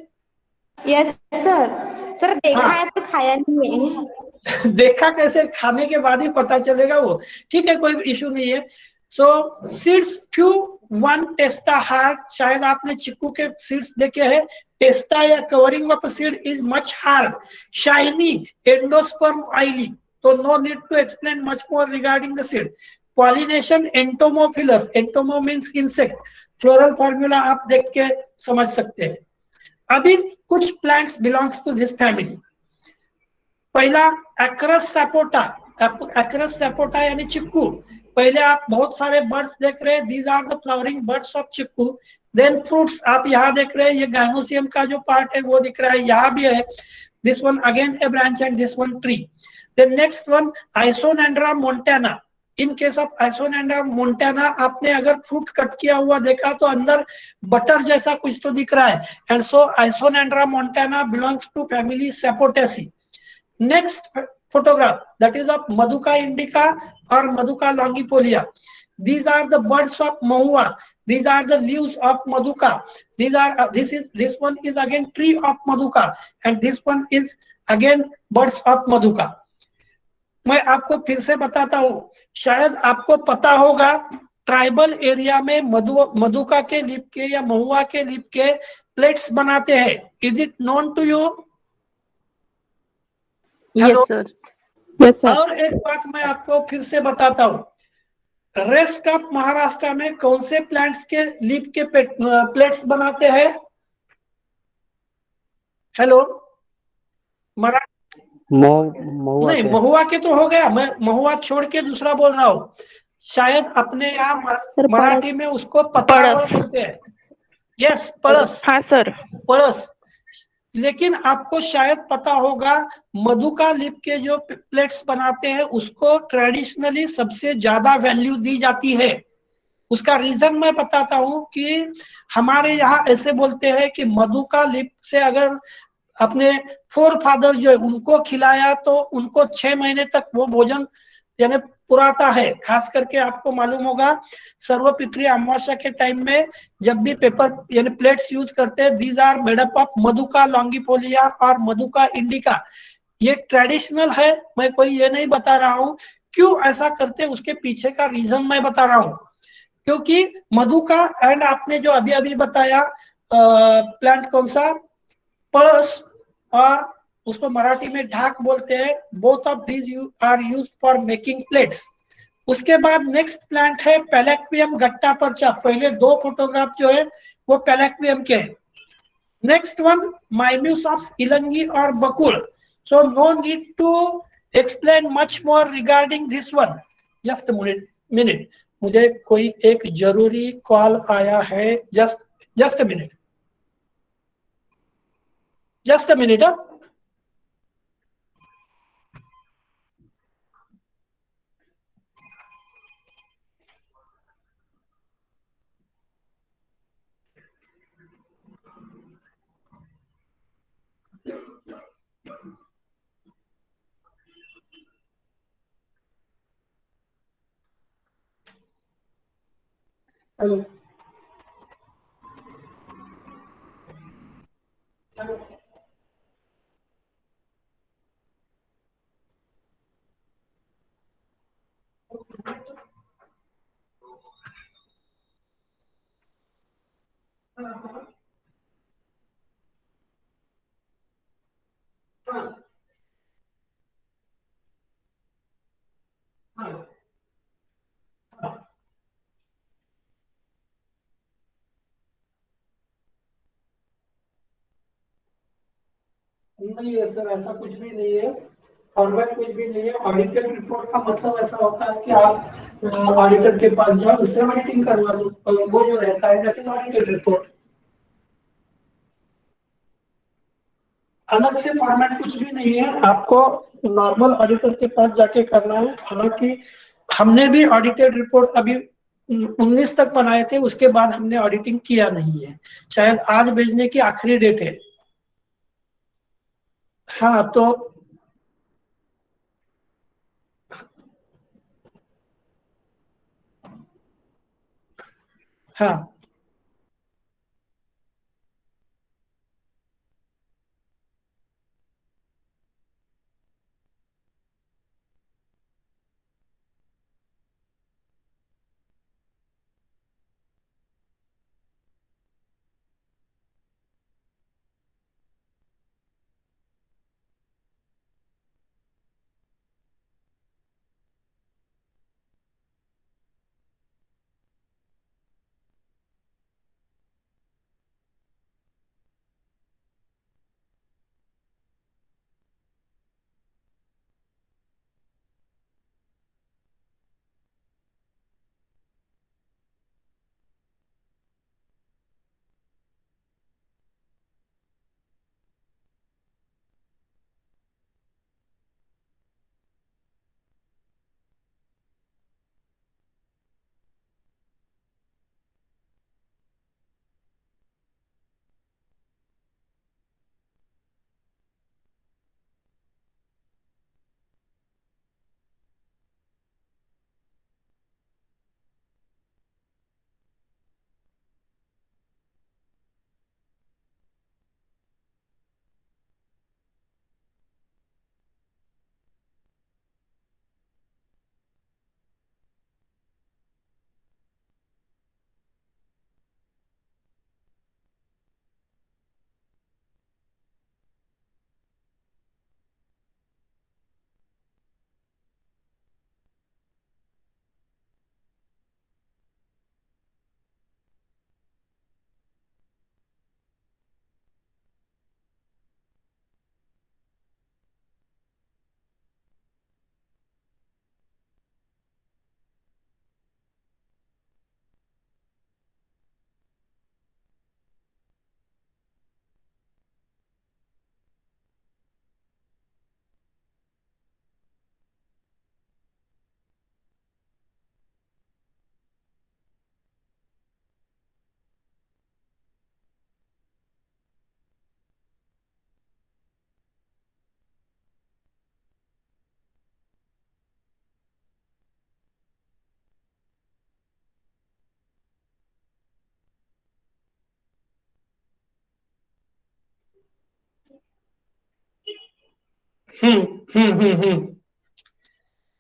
यस सर देखा है पर खाया नहीं है. देखा कैसे, खाने के बाद ही पता चलेगा वो. ठीक है, कोई इशू नहीं है. So seeds few one testa hard. शायद आपने चिक्कू के सीड्स देखे हैं. टेस्टा या covering of seed is much hard, shiny, endosperm oily. तो no need to explain much more regarding the seed. Pollination entomophilous, entomo means insect. Floral formula आप देख के समझ सकते हैं. अभी कुछ plants belongs to this family. पहला एक्रस सैपोटा. एक्रस सैपोटा यानी चिक्कू. पहले आप बहुत सारे बर्ड्स देख रहे हैं, these are the flowering birds of chikoo. Then fruits आप यहाँ देख रहे हैं, ये गाइनोसियम का जो पार्ट है वो दिख रहा है, यहाँ भी है. This one again a branch and this one tree. Then next one Isonandra montana. In case of Isonandra montana आपने अगर फ्रूट कट किया हुआ देखा तो अंदर बटर जैसा कुछ तो दिख रहा है, and so Isonandra montana belongs to family Sapotaceae. Next photograph, that is of Maduca indica or Maduca longifolia. These are the buds of mahua. These are the leaves of Maduca. This one is again tree of Maduca, and this one is again buds of Maduca. मैं आपको फिर से बताता हूँ, शायद आपको पता होगा ट्राइबल एरिया में मधुका के लीफ के या महुआ के लीफ के प्लेट्स बनाते हैं. Is it known to you? Yes sir. Yes sir. और एक बात मैं आपको फिर से बताता हूँ, रेस्ट ऑफ महाराष्ट्र में कौन से प्लांट्स के लीफ के प्लेट्स बनाते हैं? हेलो, महुआ नहीं, के। महुआ के तो हो गया, मैं महुआ छोड़ के दूसरा बोल रहा हूँ. शायद अपने यहाँ मराठी में उसको पतरा बोलते हैं. यस, पळस. हाँ सर. पळस. लेकिन आपको शायद पता होगा मधुका लीफ के जो प्लेट्स बनाते हैं उसको ट्रेडिशनली सबसे ज्यादा वैल्यू दी जाती है. उसका रीजन मैं बताता हूँ कि हमारे यहाँ ऐसे बोलते हैं कि मधुका लीफ से अगर अपने फोर फादर जो है उनको खिलाया तो उनको 6 महीने तक वो भोजन यानी पुराता है. खास करके आपको मालूम होगा सर्वपितृ अमावस्या के टाइम में जब भी पेपर यानी प्लेट्स यूज करते हैं, these are made up of Madhuca longifolia और मधुका इंडिका. ये ट्रेडिशनल है, मैं कोई ये नहीं बता रहा हूँ. क्यों ऐसा करते हैं उसके पीछे का रीजन मैं बता रहा हूँ. क्योंकि मधुका एंड आपने जो अभी अभी बताया प्लांट कौन सा, पळस, और उसको मराठी में ढाक बोलते हैं. Both of these are used for making plates. उसके बाद नेक्स्ट प्लांट है पैलेक्वियम गट्टा परचा. पहले 2 फोटोग्राफ जो है वो पैलेक्वियम के हैं. नेक्स्ट वन माइम्यूसॉप्स इलंगी और बकुल. So no need to explain much more regarding this one. Just minute, मुझे कोई एक जरूरी कॉल आया है. Just a minute. Just a minute. Hello नहीं है सर, ऐसा कुछ भी नहीं है। फॉर्मेट कुछ भी नहीं है। ऑडिटेड रिपोर्ट का मतलब ऐसा होता है कि आप ऑडिटर के पास जाओ, उससे ऑडिटिंग करवा लो, और वो जो रहता है दैट इज ऑडिटेड रिपोर्ट। अलग से फॉर्मेट कुछ भी नहीं है, आपको नॉर्मल ऑडिटर के पास जाके करना है। हालांकि हमने भी ऑडिटेड रिपोर्ट अभी 19 तक बनाए थे, उसके बाद हमने ऑडिटिंग किया नहीं है। शायद आज भेजने की आखिरी डेट है। हाँ तो हाँ हम्म हम्म।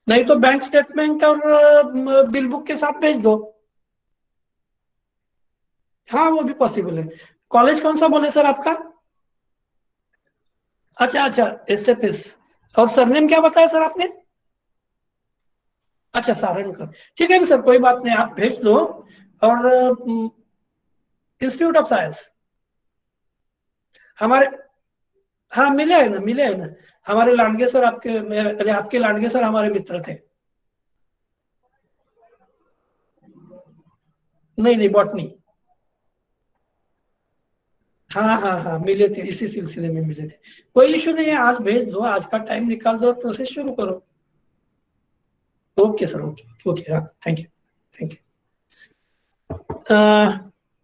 नहीं तो बैंक स्टेटमेंट और बिल बुक के साथ भेज दो। हाँ वो भी पॉसिबल है। कॉलेज कौन सा बोले सर आपका? अच्छा अच्छा, SFS। और सरनेम क्या बताया सर आपने? अच्छा, सारंगकर। ठीक है ना सर, कोई बात नहीं, आप भेज दो। और इंस्टीट्यूट ऑफ साइंस हमारे, हाँ मिले है ना, मिले है ना। हमारे लांडगे सर अरे आपके लांडगे सर हमारे मित्र थे। नहीं नहीं, बॉटनी। हाँ हाँ हाँ, मिले थे, इसी सिलसिले में मिले थे। कोई इशू नहीं है, आज भेज दो, आज का टाइम निकाल दो और प्रोसेस शुरू करो। ओके सर, ओके ओके, हाँ, थैंक यू थैंक यू।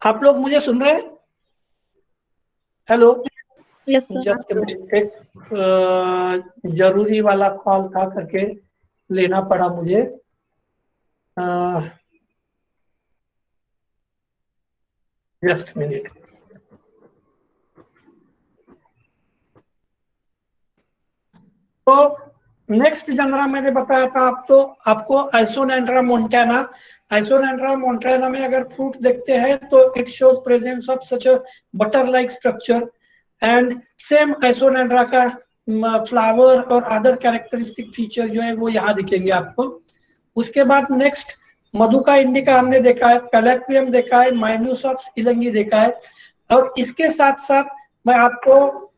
आप लोग मुझे सुन रहे हैं? हेलो। Yes sir. जस्ट एक जरूरी वाला कॉल था, करके लेना पड़ा मुझे। Just minute. तो नेक्स्ट जनरा मैंने बताया था आपको आइसोनेंड्रा मोन्टाना। आइसोनेंड्रा मोन्टाना में अगर फ्रूट देखते हैं तो it shows presence of such a butter like structure, and same Isonandra का फ्लावर और अदर कैरेक्टरिस्टिक फीचर जो है वो यहाँ दिखेंगे आपको। उसके बाद नेक्स्ट मधुका इंडिका हमने देखा है, पैलेक्वियम देखा है, माइन्यूसॉप्स इलंगी देखा है, और इसके साथ साथ मैं आपको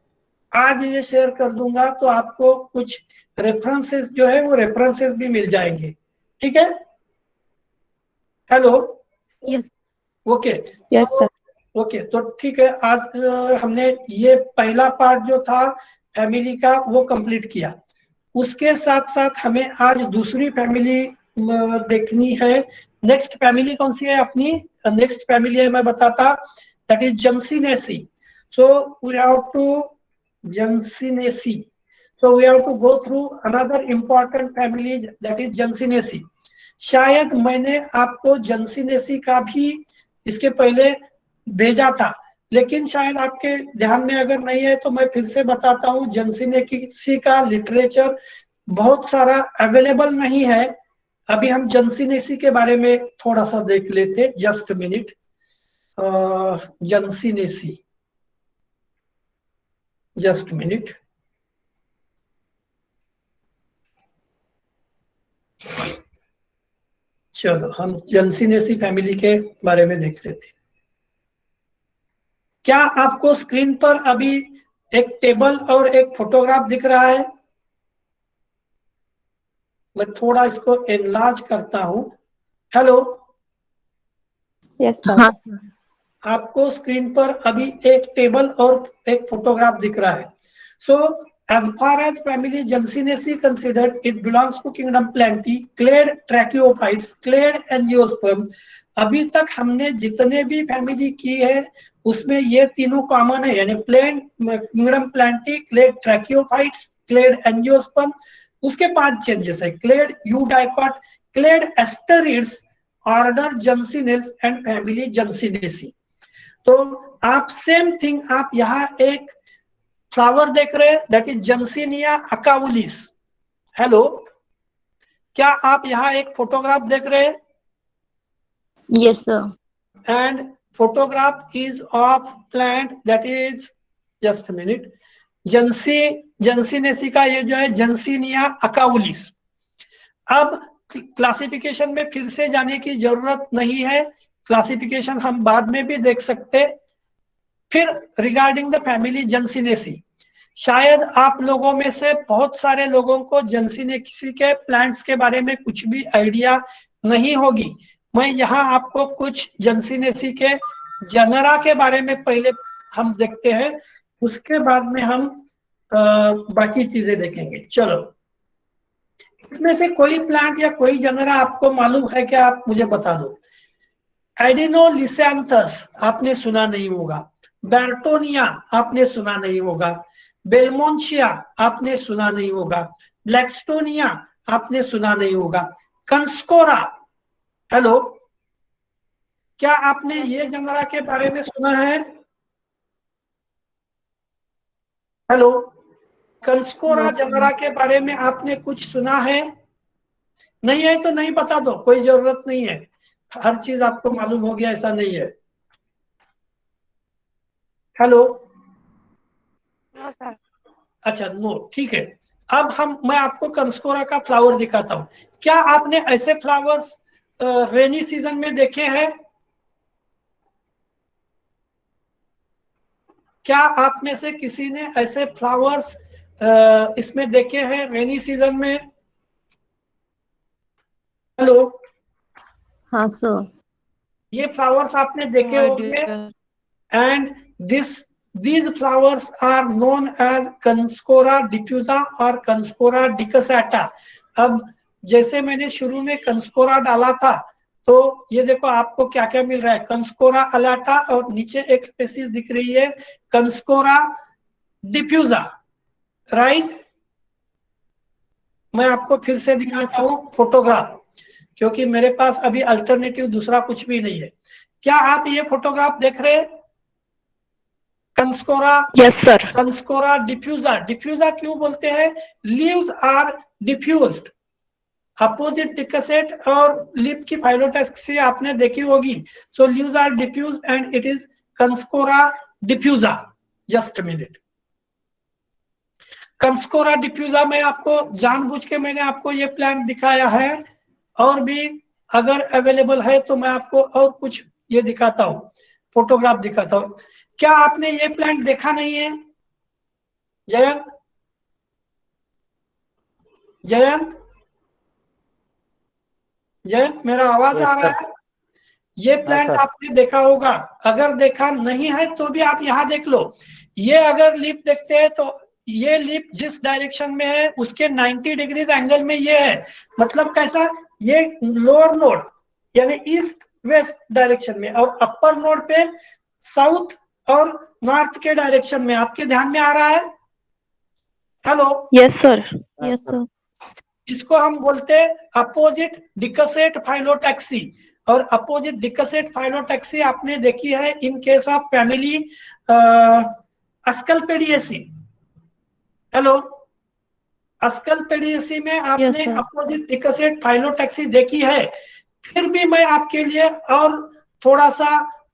आज ये शेयर कर दूंगा, तो आपको कुछ रेफरेंसेस जो है वो रेफरेंसेस भी मिल जाएंगे। ठीक है? Hello. Yes okay. Yes sir. Okay, तो ठीक है, आज हमने ये पहला पार्ट जो था फैमिली का वो कंप्लीट किया। उसके साथ साथ हमें आज दूसरी फैमिली देखनी है। नेक्स्ट फैमिली कौन सी है अपनी? नेक्स्ट फैमिली है, मैं बताता, that is Gentianaceae. So we have to Jansinacea. So we have to go through another important family, that is Jansinacea. शायद मैंने आपको Jansinacea का भी इसके पहले भेजा था, लेकिन शायद आपके ध्यान में अगर नहीं है तो मैं फिर से बताता हूँ। Jansinacea का लिटरेचर बहुत सारा अवेलेबल नहीं है। अभी हम Jansinacea के बारे में थोड़ा सा देख लेते, just minute. Jansinacea, just minute. चलो हम जंसिनेसी फैमिली के बारे में देख लेते हैं। क्या आपको स्क्रीन पर अभी एक टेबल और एक फोटोग्राफ दिख रहा है? मैं थोड़ा इसको एनलार्ज करता हूं। हेलो। Yes sir. आपको स्क्रीन पर अभी एक टेबल और एक फोटोग्राफ दिख रहा है। सो as far as family Jansinacea considered, it belongs to kingdom Plantae, clade Tracheophytes, clade Angiosperm। अभी तक हमने जितने भी फैमिली की है उसमें ये तीनों कॉमन है, यानी plant kingdom Plantae, clade Tracheophytes, clade Angiosperm. उसके 5 चेंजेस है, clade eudicot, clade asterids, order Gentianales and family Gentianaceae. तो आप सेम थिंग आप यहाँ एक फ्लावर देख रहे हैं, दैट इज जंसिनिया अकाउलिस। हेलो, क्या आप यहाँ एक फोटोग्राफ देख रहे हैं? Yes, sir. And photograph is of plant that is, just a minute, जंसिनेसी का ये जो है जंसिनिया अकाउलिस। अब क्लासिफिकेशन में फिर से जाने की जरूरत नहीं है, क्लासिफिकेशन हम बाद में भी देख सकते। फिर रिगार्डिंग द फैमिली जंसिनेसी, शायद आप लोगों में से बहुत सारे लोगों को जंसिनेसी के प्लांट्स के बारे में कुछ भी आइडिया नहीं होगी। मैं यहाँ आपको कुछ जंसिनेसी के जनरा के बारे में पहले हम देखते हैं, उसके बाद में हम बाकी चीजें देखेंगे। चलो, इसमें से कोई प्लांट या कोई जनरा आपको मालूम है क्या? आप मुझे बता दो। एडिनोलिसैंथस आपने सुना नहीं होगा, बेर्टोनिया आपने सुना नहीं होगा, बेलमोन्शिया आपने सुना नहीं होगा, ब्लैकस्टोनिया आपने सुना नहीं होगा, कंस्कोरा। हेलो, क्या आपने ये जनरा के बारे में सुना है? हेलो, कंस्कोरा जनरा के बारे में आपने कुछ सुना है? नहीं है तो नहीं बता दो, कोई जरूरत नहीं है, हर चीज आपको मालूम हो गया ऐसा नहीं है। हेलो। No sir. अच्छा, नो, ठीक है। अब मैं आपको कंस्कोरा का फ्लावर दिखाता हूँ। क्या आपने ऐसे फ्लावर्स रेनी सीजन में देखे हैं? क्या आप में से किसी ने ऐसे फ्लावर्स इसमें देखे हैं रेनी सीजन में? हेलो, हाँ सर। ये फ्लावर्स आपने देखे होंगे, and this these flowers are known as Conskora diffusa और Conskora decussata। अब जैसे मैंने शुरू में कंस्कोरा डाला था, तो ये देखो आपको क्या क्या मिल रहा है, कंस्कोरा अलाटा और नीचे एक स्पेसीज दिख रही है कंस्कोरा डिफ्यूजा, राइट। मैं आपको फिर से दिखाता हूँ फोटोग्राफ, क्योंकि मेरे पास अभी अल्टरनेटिव दूसरा कुछ भी नहीं है। क्या आप ये फोटोग्राफ देख रहे हैं? कंस्कोरा, यस सर। कंस्कोरा डिफ्यूजा। डिफ्यूजा क्यों बोलते हैं? Leaves are diffused. Opposite decussate और लीफ की फाइलोटैक्सी आपने देखी होगी। So leaves are diffused and it is Canscora diffusa. Just minute. Canscora diffusa में आपको जानबूझ के मैंने आपको ये प्लांट दिखाया है, और भी अगर अवेलेबल है तो मैं आपको और कुछ ये दिखाता हूँ, फोटोग्राफ दिखाता हूँ। क्या आपने ये प्लांट देखा नहीं है? जयंत, जयंत, जयंत, मेरा आवाज आ रहा है? ये प्लांट आपने देखा होगा, अगर देखा नहीं है तो भी आप यहाँ देख लो। ये अगर लीफ देखते हैं तो ये लीफ जिस डायरेक्शन में है उसके 90 डिग्रीज एंगल में ये है। मतलब कैसा? ये लोअर नोड यानी ईस्ट वेस्ट डायरेक्शन में, और अपर नोड पे साउथ और नॉर्थ के डायरेक्शन में। आपके ध्यान में आ रहा है? Hello? Yes sir. Yes sir. इसको हम बोलते हैं अपोजिट डिकसेट फाइलोटैक्सी, और अपोजिट डिकसेट फाइलोटैक्सी आपने देखी है in case of family Asclepiadaceae. Hello? Asclepiadaceae में आपने अपोजिट डिकसेट फाइलोटैक्सी देखी है। फिर भी मैं आपके लिए और थोड़ा सा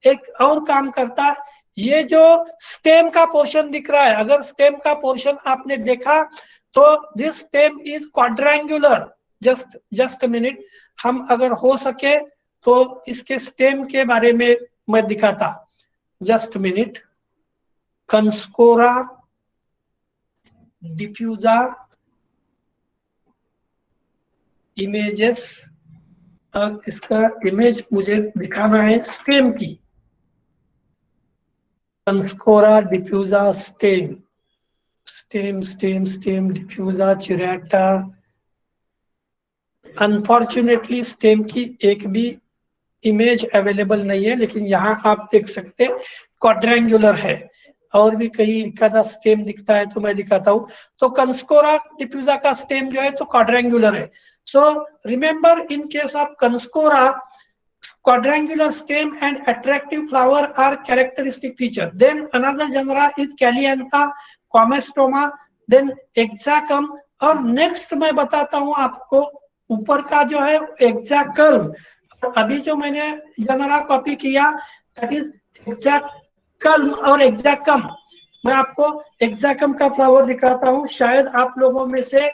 एक और काम करता, ये जो स्टेम का पोर्शन दिख रहा है, अगर स्टेम का पोर्शन आपने देखा तो this stem is quadrangular. Just minute, हम अगर हो सके तो इसके स्टेम के बारे में मैं दिखाता। Just minute. Canscora diffusa images, और इसका इमेज मुझे दिखाना है स्टेम की। Canscora diffusa stem, stem stem stem diffusa chirata. Unfortunately stem की एक भी इमेज अवेलेबल नहीं है, लेकिन यहाँ आप देख सकते हैं क्वाड्रेंगुलर है। और भी कहीं एकाधा स्टेम दिखता है तो मैं दिखाता हूँ। तो कंस्कोरा डिफ्यूजा का स्टेम जो है तो क्वाड्रेंगुलर है। So remember, in case of Canscora, quadrangular stem and attractive flower are characteristic feature. Then another genera is Caliantha, Comestoma, then Hexacum, और नेक्स्ट मैं बताता हूँ आपको ऊपर का जो है Hexacum। अभी जो मैंने जनरा कॉपी किया दैट इज Hexacum और Hexacum। मैं आपको Hexacum का फ्लावर दिखाता हूँ, शायद आप लोगों में से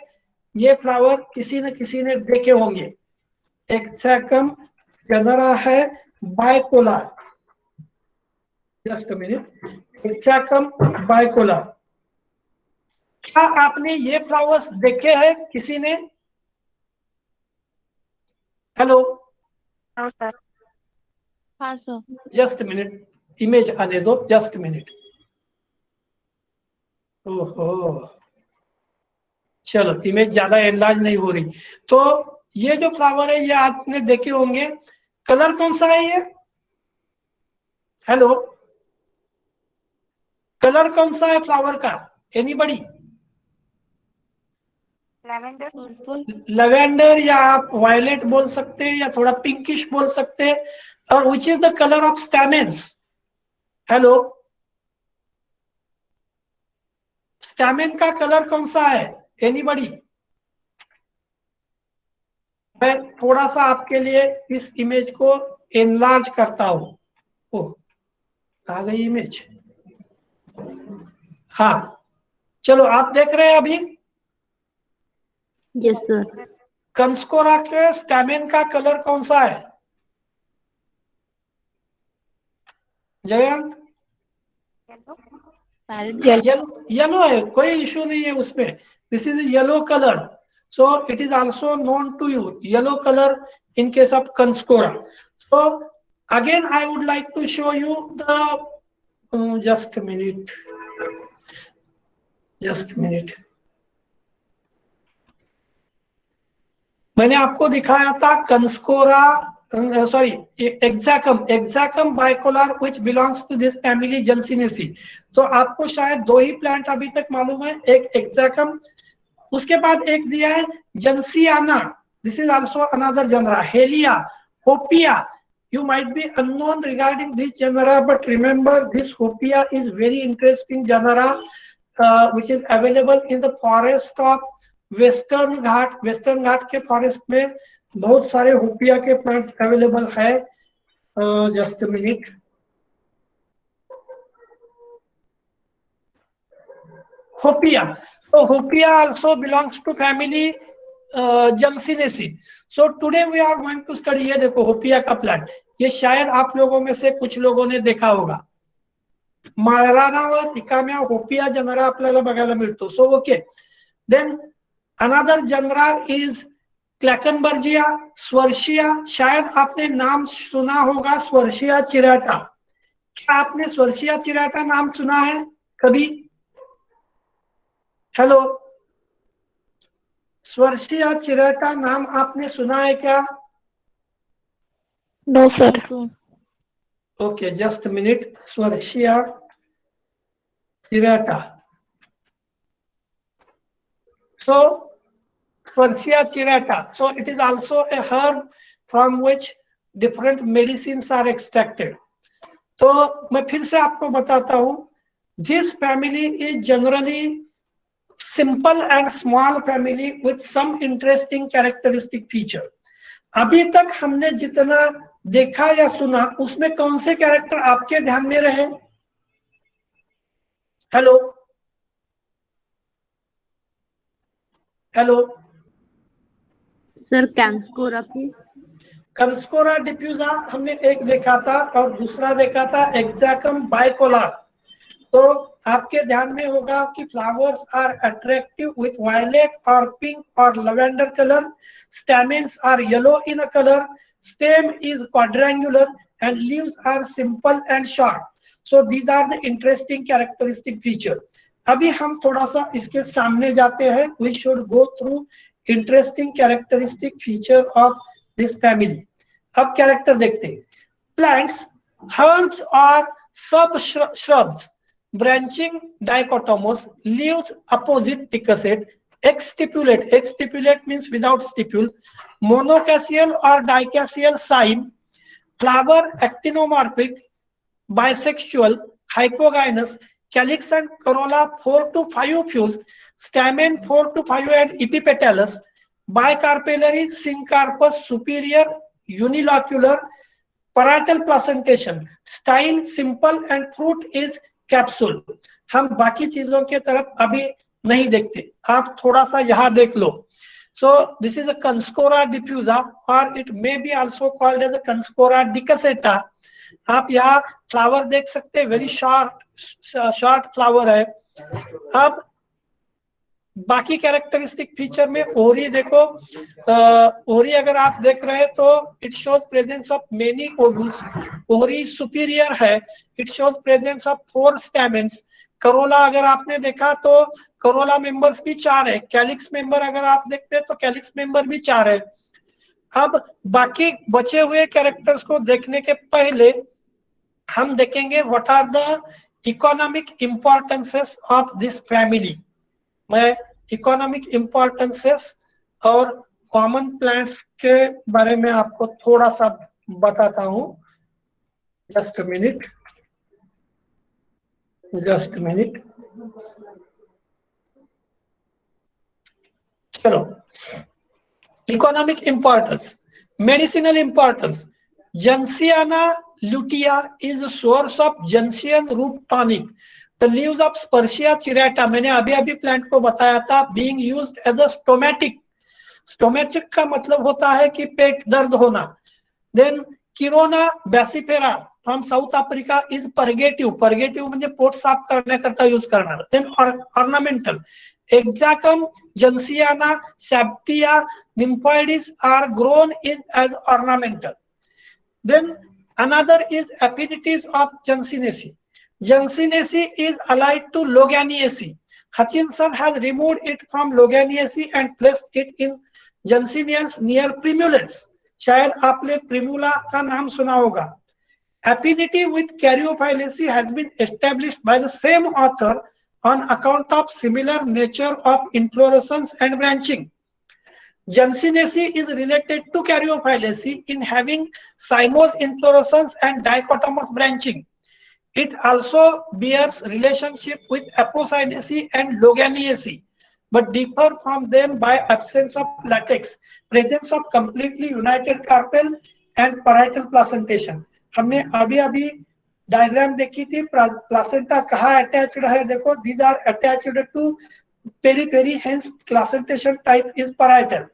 ये फ्लावर किसी न किसी ने देखे होंगे। Hexacum जनरा है bicolor. Just minute. Hexacum bicolor. क्या आपने ये फ्लावर्स देखे हैं किसी ने? हेलो? हाँ सर। हाँ सर। जस्ट मिनट, इमेज आने दो, जस्ट मिनट। ओहो, चलो इमेज ज्यादा एनलार्ज नहीं हो रही। तो ये जो फ्लावर है ये आपने देखे होंगे। कलर कौन सा है ये? हेलो? कलर कौन सा है फ्लावर का? एनीबडी? लैवेंडर। लैवेंडर, या आप वायलेट बोल सकते हैं, या थोड़ा पिंकिश बोल सकते हैं। और which is the colour of stamens? Hello? Stamen का कलर कौन सा है? एनीबडी? मैं थोड़ा सा आपके लिए इस इमेज को एनलार्ज करता हूं। ओह, आ गई इमेज। हाँ, चलो आप देख रहे हैं अभी? Yes sir. कंस्कोरा के स्टैमेन का कलर कौन सा है? जयंत? येलो है, कोई इशू नहीं है उसमें। This is yellow colour, so it is also known to you, yellow color in case of Conskora. So again I would like to show you the just a minute. मैंने आपको दिखाया था Canscora, sorry Exacum bicolor which belongs to this family Gentianaceae. तो आपको शायद दो ही प्लांट अभी तक मालूम है, एक एक्साकम, उसके बाद एक दिया है Gentiana, this is also another genera, Hellia, Hoppea. You might be unknown regarding this genera, but remember this Hopia is very interesting genera which is available in the forest of Western Ghat. Western Ghat के forest में बहुत सारे Hopia के plants available है। Just a minute. Hopia. So Hopia also belongs to family Jencinaceae. So today we are going to study, ये देखो होपिया का प्लांट, ये शायद आप लोगों में से कुछ लोगों ने देखा होगा, माळरानावर रिकाम्या होपिया जनरा आपल्याला बघायला मिळतो. So okay, then another genera is Klackenbergia Swertia. शायद आपने नाम सुना होगा स्वर्शिया चिराटा. क्या आपने स्वर्शिया चिराटा नाम सुना है कभी? हेलो, स्वर्शिया चिराटा नाम आपने सुना है क्या? No, sir. Okay, just a minute. Swarshia cirata. So Swarshia cirata. So it is also a herb from which different medicines are extracted. तो मैं फिर से आपको बताता हूँ, this family is generally simple and small family with some interesting characteristic feature. अभी तक हमने जितना देखा या सुना उसमें कौन से कैरेक्टर आपके ध्यान में रहे? हेलो सर कैंस्कोरा की कंस्कोरा डिफ्यूजा हमने एक देखा था और दूसरा देखा था एक्साकम बाइकोलर. तो आपके ध्यान में होगा कि flowers are attractive with violet और पिंक और lavender colour, stamens are yellow in a colour, stem is quadrangular and leaves are simple and short. So these are the interesting characteristic feature. अभी हम थोड़ा सा इसके सामने जाते हैं. We should go through interesting characteristic feature of this family. अब कैरेक्टर देखते हैं. Plants, herbs or shrubs, branching dichotomous, leaves opposite decussate, exstipulate means without stipule, monocaseal or dicaseal cyme, flower actinomorphic, bisexual, hypogynous, calyx and corolla 4 to 5 fuse, stamen 4 to 5 and epipetalous, bicarpellary, syncarpous, superior, unilocular, parietal placentation, style simple and fruit is capsule. हम बाकी चीजों के तरफ अभी नहीं देखते, आप थोड़ा सा यहाँ देख लो. So this is a Conskora diffusa or it may be also called as a Conskora decussata. आप यहाँ फ्लावर देख सकते हैं, वेरी शॉर्ट फ्लावर है. अब बाकी कैरेक्टरिस्टिक फीचर में ओरी देखो, ओरी अगर आप देख रहे हैं तो it shows presence of many ovules. Ovary superior है, it shows presence of 4 stamens. Corolla अगर आपने देखा तो करोला मेंबर्स भी 4 है. कैलिक्स मेंबर अगर आप देखते हैं तो कैलिक्स मेंबर भी 4 है. अब बाकी बचे हुए कैरेक्टर्स को देखने के पहले हम देखेंगे what are the economic importances of this family. मैं इकोनॉमिक इंपॉर्टेंसेस और कॉमन प्लांट्स के बारे में आपको थोड़ा सा बताता हूं. Just a minute. चलो, economic importance, medicinal importance. Gentiana lutea is a source of gentian root tonic. The leaves of Sparshia cirata, मैंने अभी प्लांट को बताया था, being used as a stomatic. Stomatic का मतलब होता है कि पेट दर्द होना. Then Chirona basifera from South Africa is purgative. Purgative म्हणजे पोट साफ करण्याकरता यूज करणार. Then ornamental. Exacum, Gentiana, Saptia, Nymphoides are grown in as ornamental. Then another is affinities of Jencinaceae. Jansenaceae is allied to Loganiaceae. Hutchinson has removed it from Loganiaceae and placed it in Jansenians near primulans. शायद आपने primula का नाम सुना होगा. Affinity with Caryophyllaceae has been established by the same author on account of similar nature of inflorescence and branching. Jansenaceae is related to Caryophyllaceae in having cymose inflorescence and dichotomous branching. It also bears relationship with Apocynaceae and Loganiaceae, but differ from them by absence of latex, presence of completely united carpel and parietal placentation. हमने अभी डायग्राम देखी थी, प्लासेंटा कहाँ अटैच्ड है, देखो these are attached to periphery, hence placentation type is parietal.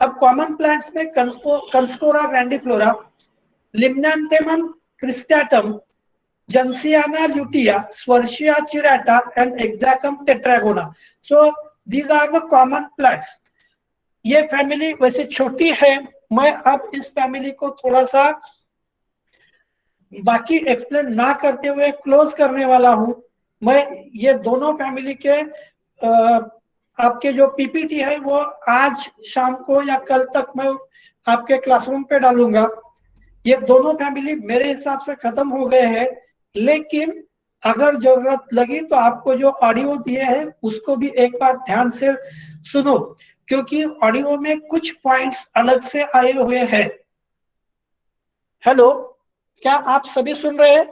अब कॉमन प्लांट्स में कंस्पोरा grandiflora, लिम्नांथेमम क्रिस्टेटम, Jansiana lutea, Swarcia cirata, and Hexacum tetragona. So these are the common plants. ये फैमिली वैसे छोटी है, मैं अब इस फैमिली को थोड़ा सा बाकी एक्सप्लेन ना करते हुए क्लोज करने वाला हूं. मैं ये दोनों फैमिली के आपके जो पीपीटी है वो आज शाम को या कल तक मैं आपके क्लासरूम पे डालूंगा. ये दोनों फैमिली मेरे हिसाब से खत्म हो गए हैं, लेकिन अगर जरूरत लगी तो आपको जो ऑडियो दिए हैं उसको भी एक बार ध्यान से सुनो, क्योंकि ऑडियो में कुछ पॉइंट्स अलग से आए हुए हैं. हेलो, क्या आप सभी सुन रहे हैं?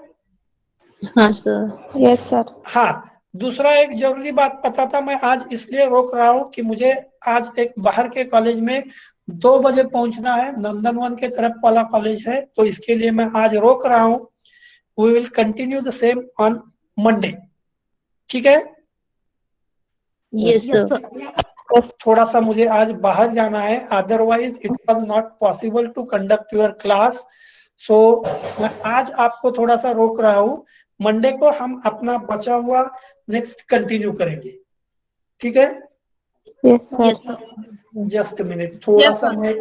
हाँ सर. Yes sir. हाँ, दूसरा एक जरूरी बात पता था, मैं आज इसलिए रोक रहा हूँ कि मुझे आज एक बाहर के कॉलेज में 2 बजे पहुंचना है, नंदनवन के तरफ वाला कॉलेज है, तो इसके लिए मैं आज रोक रहा हूँ. We will continue the same on Monday. ठीक है? Yes sir. थोड़ा सा मुझे आज बाहर जाना है, otherwise it was not possible to conduct your class. So मैं आज आपको थोड़ा सा रोक रहा हूँ. मंडे को हम अपना बचा हुआ नेक्स्ट कंटिन्यू करेंगे. ठीक है? Yes sir. जस्ट मिनट, थोड़ा सा मैं